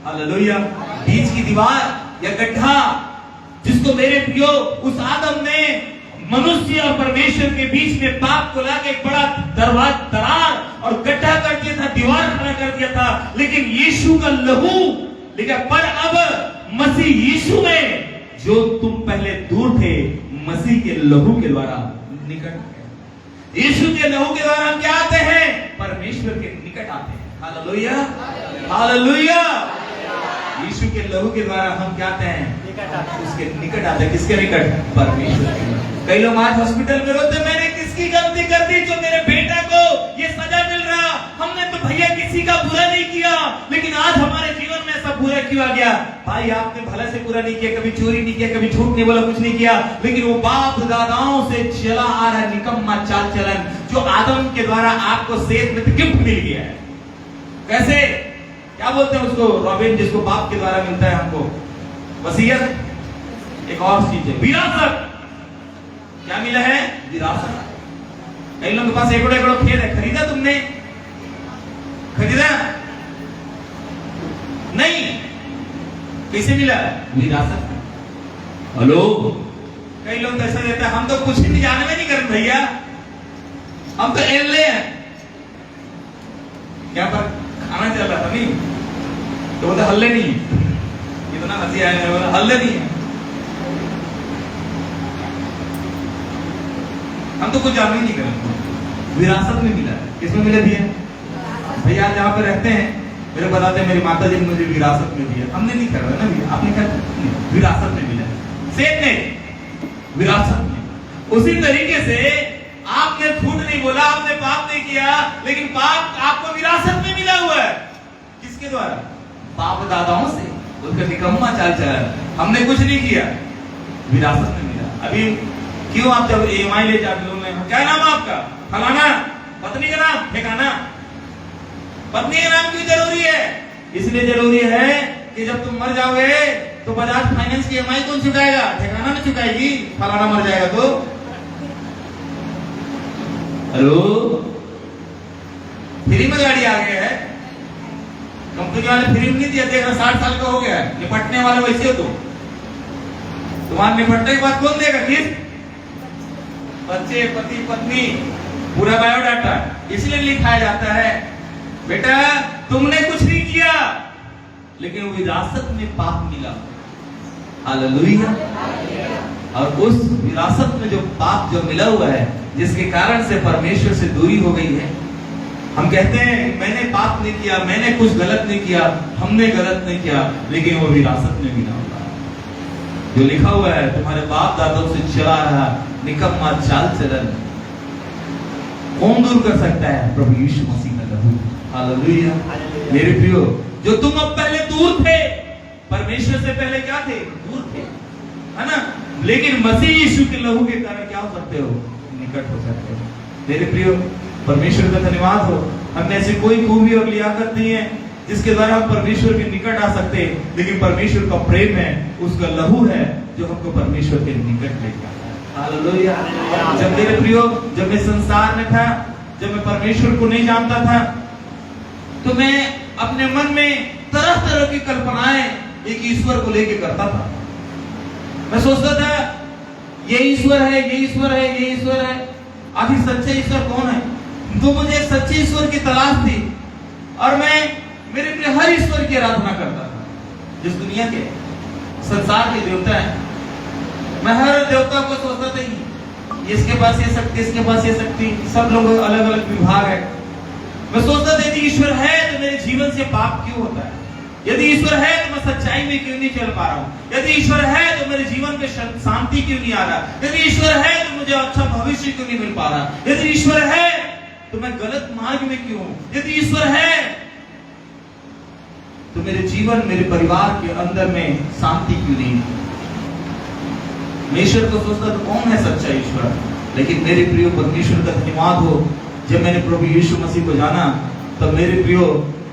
हालेलुया। बीच की दीवार या गड्ढा जिसको मेरे प्रियो उस आदम ने मनुष्य और परमेश्वर के बीच में पाप को लाके एक बड़ा दरार और गड्ढा कर दिया था, दीवार खड़ा कर दिया था। लेकिन यीशु का लहू लिखा, पर अब मसीह यीशु में जो तुम पहले दूर थे, मसीह के लहू के द्वारा निकट आए। यीशु के लहू के द्वारा हम क्या आते हैं? परमेश्वर के निकट आते हैं। हालेलुया। हालेलुया। यीशु के लहू के द्वारा हम क्या आते हैं? उसके निकट आते हैं। किसके निकट? परमेश्वर के। कई लोग आज हॉस्पिटल में रोते, मैंने किसकी गलती कर दी जो मेरे बेटा को ये सजा मिल रहा? हमने तो भैया किसी का बुरा नहीं किया, लेकिन आज हमारे जीवन में ऐसा बुरा क्यों आ गया? भाई आपने भले से बुरा नहीं किया, कभी चोरी नहीं किया, कभी झूठ नहीं बोला, कुछ नहीं किया, लेकिन वो बाप दादाओं से चला आ रहा निकम्मा चाल चलन जो आदम के द्वारा आपको सेहत में गिफ्ट मिल गया है। कैसे? क्या बोलते हैं उसको? रॉबिन, जिसको बाप के द्वारा मिलता है हमको वसीयत। एक और चीज है विरासत। क्या मिला है? विरासत। कई लोगों के पास एकड़ो एकड़ो खेत है, खरीदा तुमने? खरीदा नहीं? कैसे मिला? विरासत। हेलो। कई लोग ऐसा देते हैं, हम तो कुछ भी जाने में नहीं करें भैया, हम तो एलए हैं। क्या पर खाना चल रहा था नहीं तो बोलते हल्ले नहीं है। इतना हंसी आया, हल्ले नहीं है, हम तो कुछ जानना ही नहीं करेंगे। विरासत में मिला है। किसमें मिला दिया? भैया जहाँ पे रहते हैं मेरे बताते हैं मेरी माता जी ने मुझे विरासत में दिया। हमने नहीं कर रहा ना, आपने क्या? विरासत में मिला। सेठ ने विरासत में। उसी तरीके से आपने झूठ नहीं बोला, आपने पाप नहीं किया, लेकिन पाप आपको विरासत में मिला हुआ है। किसके द्वारा? बाप दादाओं से। उसका निकम्मा चाल चलन, हमने कुछ नहीं किया, विरासत में मिला। अभी क्यों आप जब EMI ले जाते लोग, क्या नाम आपका? फलाना। पत्नी का नाम? ठिकाना। पत्नी का नाम क्यों जरूरी है? इसलिए जरूरी है कि जब तुम मर जाओगे तो बजाज फाइनेंस की EMI कौन चुकाएगा? ठिकाना में चुकाएगी। फलाना मर जाएगा तो। हेलो। फ्री में गाड़ी आ गया है, कंपनी वाले फ्री में नहीं दिया। देखा 60 साल का हो गया है, निपटने वाले वैसे हो तो तुम्हारे निपटने के बाद कौन देगा किस्त? बच्चे, पति, पत्नी, पूरा बायोडाटा। इसलिए लिखाया जाता है बेटा तुमने कुछ नहीं किया, लेकिन विरासत में पाप मिला। हालेलुया। और उस विरासत में जो पाप जो मिला हुआ है, जिसके कारण से परमेश्वर से दूरी हो गई है। हम कहते हैं मैंने पाप नहीं किया, मैंने कुछ गलत नहीं किया, हमने गलत नहीं किया, लेकिन वो विरासत में मिला हुआ है। जो लिखा हुआ है तुम्हारे बाप दादों से चला रहा निकम्मा चाल चलन कौन दूर कर सकता है? प्रभु यीशु मसीह का लहू। हालेलुया। मेरे प्रियो, जो तुम अब पहले दूर थे, परमेश्वर से पहले क्या थे? दूर थे, है ना? लेकिन मसीह यीशु के लहू के कारण क्या हो सकते हो? निकट हो सकते हो। मेरे प्रियो, परमेश्वर का धन्यवाद हो। हमने ऐसी कोई खूबी और लियाकत नहीं है जिसके द्वारा हम परमेश्वर के निकट आ सकते, लेकिन परमेश्वर का प्रेम है, उसका लहू है जो हमको परमेश्वर के निकट लेके आता है। हालेलुया। जब मेरे प्रियो, जब मैं संसार में था, जब मैं परमेश्वर को नहीं जानता था, तो मैं अपने मन में तरह तरह की कल्पनाएं एक ईश्वर को लेके करता था। मैं सोचता था ये ईश्वर है, ये ईश्वर है, ये ईश्वर है। आखिर सच्चे ईश्वर कौन है? तो मुझे एक सच्चे ईश्वर की तलाश थी और मैं मेरे प्रिय हर ईश्वर की आराधना करता था जिस दुनिया के संसार के देवता है। मैं हर देवता को सोचता था इसके पास ये शक्ति, इसके पास ये शक्ति, सब लोगों का अलग अलग विभाग है। मैं सोचता था यदि ईश्वर है तो मेरे जीवन से पाप क्यों होता है? यदि ईश्वर है तो मैं सच्चाई में क्यों नहीं चल पा रहा हूँ? यदि ईश्वर है तो मेरे जीवन में शांति क्यों नहीं आ रहा? यदि ईश्वर है तो मुझे अच्छा भविष्य क्यों नहीं मिल पा रहा? यदि ईश्वर है तो मैं गलत मार्ग में क्यों हूँ? यदि ईश्वर है तो मेरे जीवन, मेरे परिवार के अंदर में शांति क्यों नहीं? मैं ईश्वर को सोचता तो कौन है सच्चा ईश्वर? लेकिन मेरे प्रियो, परमेश्वर का धन्यवाद हो, जब मैंने प्रभु यीशु मसीह को जाना तब मेरे प्रियो,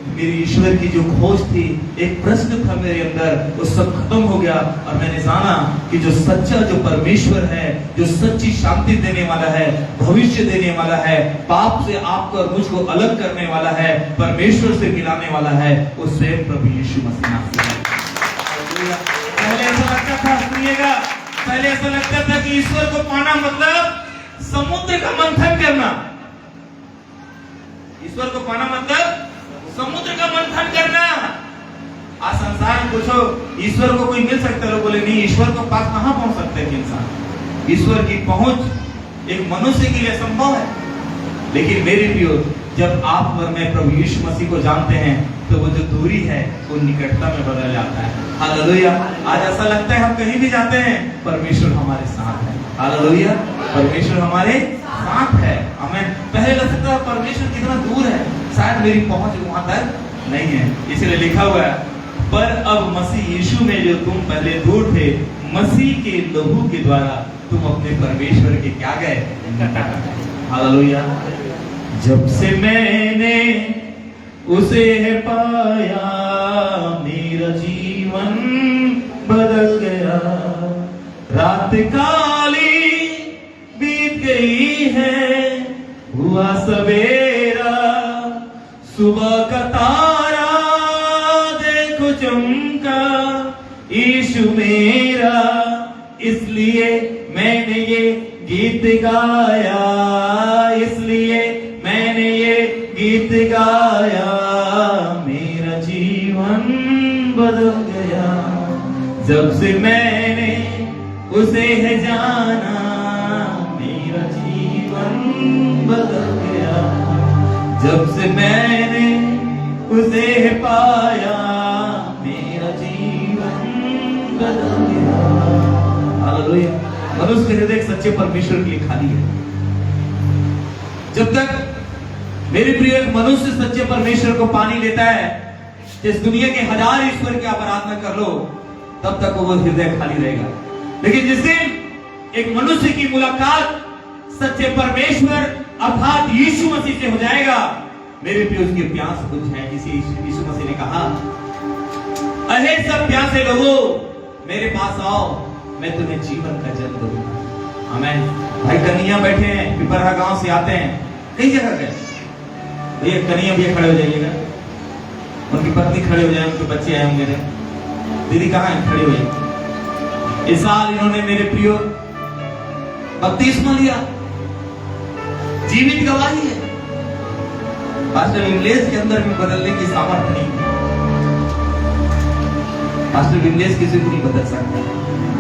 मेरी ईश्वर की जो खोज थी, एक प्रश्न था मेरे अंदर, वो सब खत्म हो गया और मैंने जाना कि जो सच्चा, जो परमेश्वर है, जो सच्ची शांति देने वाला है, भविष्य देने वाला है, पाप से आपको और मुझको अलग करने वाला है, परमेश्वर से मिलाने वाला है, वो स्वयं प्रभु यीशु मसीह है। पहले ऐसा लगता था, सुनिएगा, पहले ऐसा लगता था कि ईश्वर को पाना मतलब समुद्र का मंथन करना। ईश्वर को पाना मतलब समुद्र का मंथन करना। आज संसार में पूछो ईश्वर को कोई मिल सकता है? लोग बोले नहीं, ईश्वर को पास कहां पहुंच सकते हैं इंसान? ईश्वर की पहुंच एक मनुष्य के लिए संभव है। लेकिन मेरे प्रियो, जब आप और मैं प्रभु यीशु मसीह को जानते हैं तो वो जो दूरी है वो निकटता में बदल जाता है। हालेलुया। आज ऐसा लगता है हम कहीं भी जाते हैं, परमेश्वर हमारे साथ है। हालेलुया। परमेश्वर हमारे साथ है। हमें पहले लगता था परमेश्वर कितना दूर है, शायद मेरी पहुंच वहां तक नहीं है। इसलिए लिखा हुआ है, पर अब मसीह यीशु में जो तुम पहले दूर थे, मसीह के लहू के द्वारा तुम अपने परमेश्वर के क्या गए? हालेलुया। जब से मैंने उसे पाया, मेरा जीवन बदल गया। रात काली बीत गई है, हुआ सवेरा, सुबह का तारा देखो चमका, यीशु मेरा, इसलिए मैंने ये गीत गाया, इसलिए मैंने ये गीत गाया, मेरा जीवन बदल गया। जब से मैंने उसे है जाना, मेरा जीवन बदल गया। जब से मैंने उसे है पाया, मेरा जीवन बदल गया। हालेलुया। मनुष्य के हृदय सच्चे परमेश्वर के लिए खाली है। जब तक मेरे प्रिय एक मनुष्य सच्चे परमेश्वर को पानी लेता है, इस दुनिया के हजार ईश्वर की आप आराधना कर लो, तब तक वो हृदय खाली रहेगा। लेकिन जिस दिन एक मनुष्य की मुलाकात सच्चे परमेश्वर अर्थात यीशु मसीह से हो जाएगा, मेरे प्रिय उसकी प्यास बुझ जाएगी। इसी यीशु मसीह ने कहा, अहे सब प्यासे लोगों, मेरे पास आओ, मैं तुम्हें जीवन का जल दूंगा। आमीन। भाई कन्हैया बैठे हैं, पिपरा गांव से आते हैं, कई जगह गए। भैया कन्हैया भैया खड़े हो जाइएगा, उनकी पत्नी खड़े हो जाए, उनके बच्चे आए होंगे। दीदी कहाँ है? खड़े हो जाए। इस साल इन्होंने मेरे प्रियो बपतिस्मा लिया, जीवित गवाही है। पास्टर विमलेश के अंदर भी बदलने की सामर्थ्य नहीं है। पास्टर विमलेश किसी को नहीं बदल सकता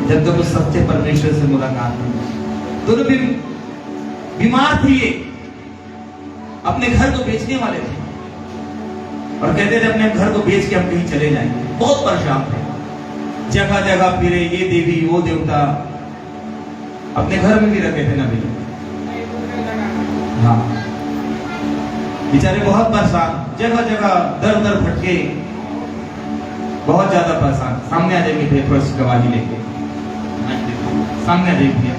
जब तक उस सच्चे परमेश्वर से मुलाकात नहीं। दोनों भी बीमार थी, ये अपने घर को बेचने वाले थे और कहते थे अपने घर को बेच के हम कहीं चले जाएंगे। बहुत परेशान थे। जगह जगह फिरे, ये देवी वो देवता। अपने घर में भी रखे थे ना भैया? हाँ, बेचारे बहुत परेशान, जगह जगह दर दर भटके, बहुत ज्यादा परेशान। सामने आ जाएंगे फिर थोड़ा सी गवाही लेके, सामने आ जाइए।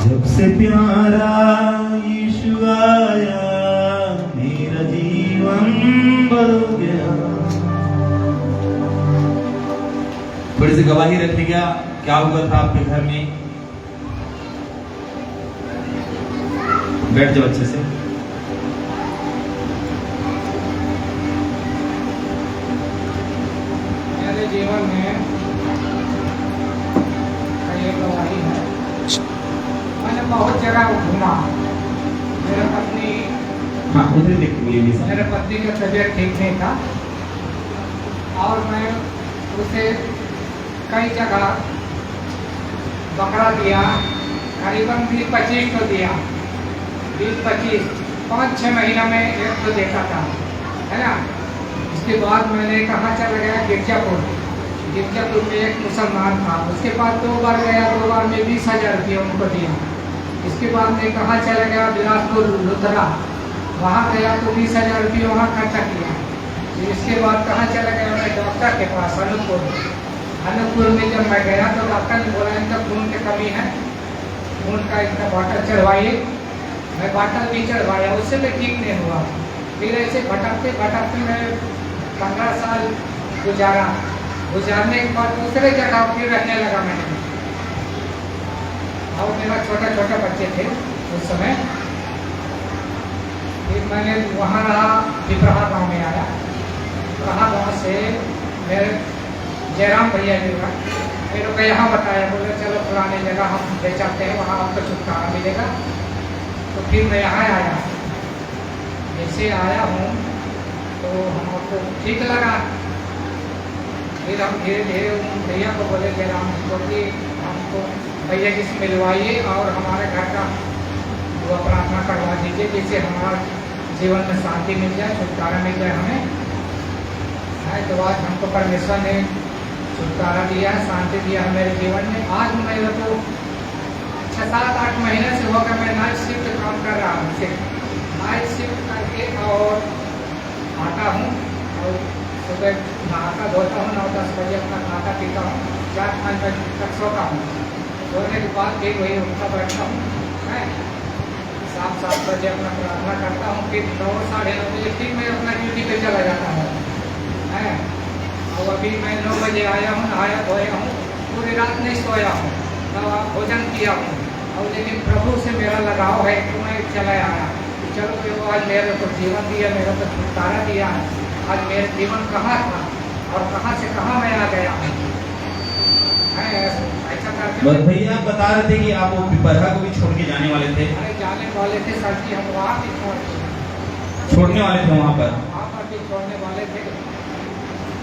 जब से प्यारा यीशु आया मेरा जीवन बदल गया। थोड़ी सी गवाही रखिएगा, क्या हुआ था आपके घर में। बैठ जाओ अच्छे से। मेरे जीवन में ये गवाही है। मैंने बहुत जगह घूमा। मेरे पत्नी मेरे पत्नी का तबीयत ठीक नहीं था और मैं उसे कई जगह बकरा दिया, करीबन 20-25 को दिया। 20-25 5-6 महीना में एक तो देता था, है ना। इसके बाद मैंने कहाँ चला गया, गिरजापुर में एक मुसलमान था, उसके पास 2 बार गया, 2 बार में 20,000 रुपये उनको दिया। इसके बाद मैं कहाँ चला गया, बिलासपुर लुथरा, वहाँ गया तो 20,000 रुपये वहाँ खर्चा किया। इसके बाद कहाँ चला गया, मैं डॉक्टर के पास अनूपपुर में जब मैं गया तो डॉक्टर ने बोला इनका खून की कमी है, खून का इतना बॉटल चढ़वाइए। मैं बॉटल भी चढ़वाया, उससे भी ठीक नहीं हुआ। फिर ऐसे भटकते भटकते मैं 15 साल गुजारने के बाद दूसरे जगह फिर रहने लगा मैंने। और मेरा छोटा बच्चे थे उस समय। फिर मैंने वहाँ रहा, पिपराहा गाँव में आया। पिपराहा गाँव से मेरे जयराम भैया जी का मेरे को यहाँ बताया, बोले चलो पुरानी जगह हम ले जाते हैं, वहाँ आपको छुटकारा मिलेगा। तो फिर मैं यहाँ आया। जैसे आया हूँ तो हमको ठीक लगा। फिर हम धीरे धीरे उन भैया को बोले जयराम को कि हमको भैया जी से मिलवाइए और हमारे घर का दुआ प्रार्थना करवा दीजिए, जिससे हमारा जीवन में शांति मिल जाए, छुटकारा मिल जाए हमें। तो आज हमको परमेश्वर ने छुटकारा दिया है, शांति दिया है मेरे जीवन में। आज मेरे को 6-7-8 महीने से होकर मैं नाइट शिफ्ट काम कर रहा हूँ। नाइट शिफ्ट करके और आता हूँ और सुबह नहाता धोता हूँ, 9-10 बजे अपना खाता पीता हूँ, 4-5 बजे तक सोता हूँ। सोने के बाद फिर वही उठता बैठता हूँ, 7 बजे अपना प्रार्थना करता हूँ। फिर 9-9:30 बजे फिर मैं अपना ड्यूटी पे चला जाता हूँ। और अभी मैं 9 बजे आया हूँ, नहाया धोया हूँ, पूरी रात नहीं सोया हूँ, तब भोजन किया हूँ। और लेकिन प्रभु से मेरा लगाव है तो मैं चला आया। चलो कि वो आज मेरे को जीवन दिया, मेरे को छुटकारा दिया। आज मेरा जीवन कहाँ था और कहाँ से कहाँ मैं आ गया हूँ। ऐसा करके भैया आप बता रहे थे कि आप वो पिपरहा को भी छोड़ के जाने वाले थे। जाने वाले थे सर जी, हम वहाँ भी छोड़ने वाले थे वहाँ पर भी छोड़ने वाले थे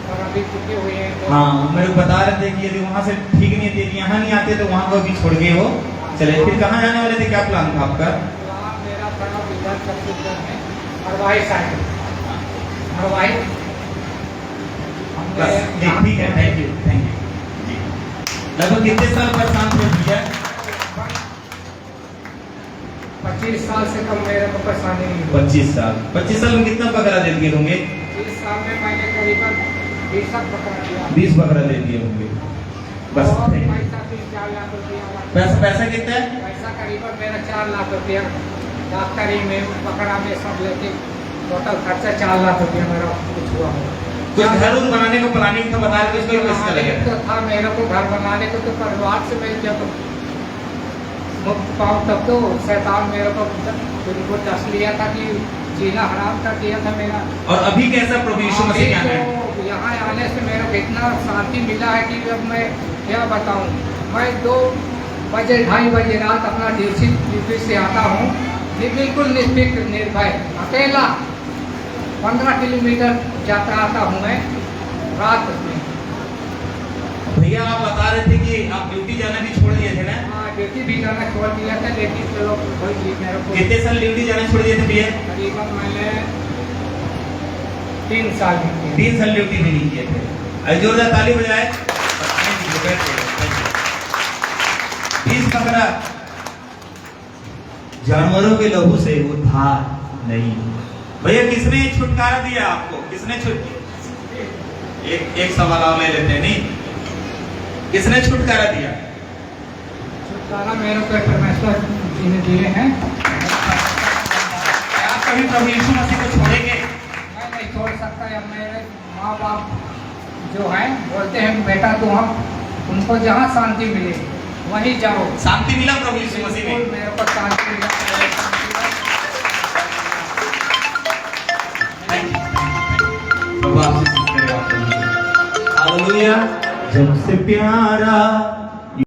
और अभी छुट्टी हुई है तो हाँ, मेरे को बता रहे थे कि यदि वहाँ से ठीक नहीं थे, यहाँ नहीं आते तो वहाँ को भी छोड़ गए हो। चले फिर कहाँ जाने वाले थे, क्या प्लान था आपका? वहाँ मेरा बड़ा विधान छत्तीसगढ़ में मरवाही साइड, मरवाही। ठीक है, थैंक यू। लगभग कितने साल परेशान थे भैया? 25 साल से कम मेरे को परेशानी नहीं हुई। 25 साल। 25 साल में कितना बकरा दे दिए होंगे? 30 साल में मैंने करीबन 20 बकरा दिया। 20 बकरा दे दिए होंगे बस। पैसा 3-4 लाख रुपया। पैसा कितना है? पैसा करीबन मेरा 4 लाख रुपया, डॉक्टरी में बकरा में सब लेके टोटल खर्चा 4 लाख रुपया मेरा कुछ हुआ है। कुछ घर बनाने को प्लानिंग था, बता रहे थे, पैसा लगेगा तो था मेरे को घर बनाने को। तो परिवार से मैं जब मुक्त पाऊँ तब तो शैतान मेरे को बिल्कुल डस लिया था कि जीना हराम कर दिया था मेरा। और अभी कैसा प्रभु यीशु मसीह क्या है? तो यहाँ आने से मेरे को इतना शांति मिला है कि अब मैं क्या बताऊँ। मैं 2 बजे 2:30 बजे रात अपना ड्यूटी से आता हूँ, ये बिल्कुल निष्फिक्र निर्भय अकेला 15 किलोमीटर जाता आता हूँ मैं रात में। भैया आप बता रहे थे कि आप ड्यूटी जाना भी छोड़ दिए थे ना? हाँ, ड्यूटी भी जाना छोड़ दिया था, लेकिन चलो मेरे को कितने साल ड्यूटी जाना छोड़ दिए थे भैया? करीबन मैंने 3 साल में किया। 3 साल ड्यूटी भी नहीं किए थे। अरे जोरदार ताली बजाए। 20 बकरा जानवरों के लहू से उद्धार नहीं। भैया किसने छुटकारा दिया आपको? किसने एक सवाल और ले लेते हैं। नहीं, किसने छुटकारा दिया? छुटकारा मेरे को परमेश्वर जी ने दिए हैं। आप कभी प्रभु यीशु मसीह को छोड़ेंगे? मैं नहीं छोड़ सकता। या मेरे माँ बाप जो हैं बोलते हैं बेटा तुम हम उनको जहाँ शांति मिले वहीं जाओ। शांति मिला प्रभु यीशु मसीह में? मेरे को शांति मिला। प्रभु आपसे सीख करें। हालेलुया। जब से प्यारा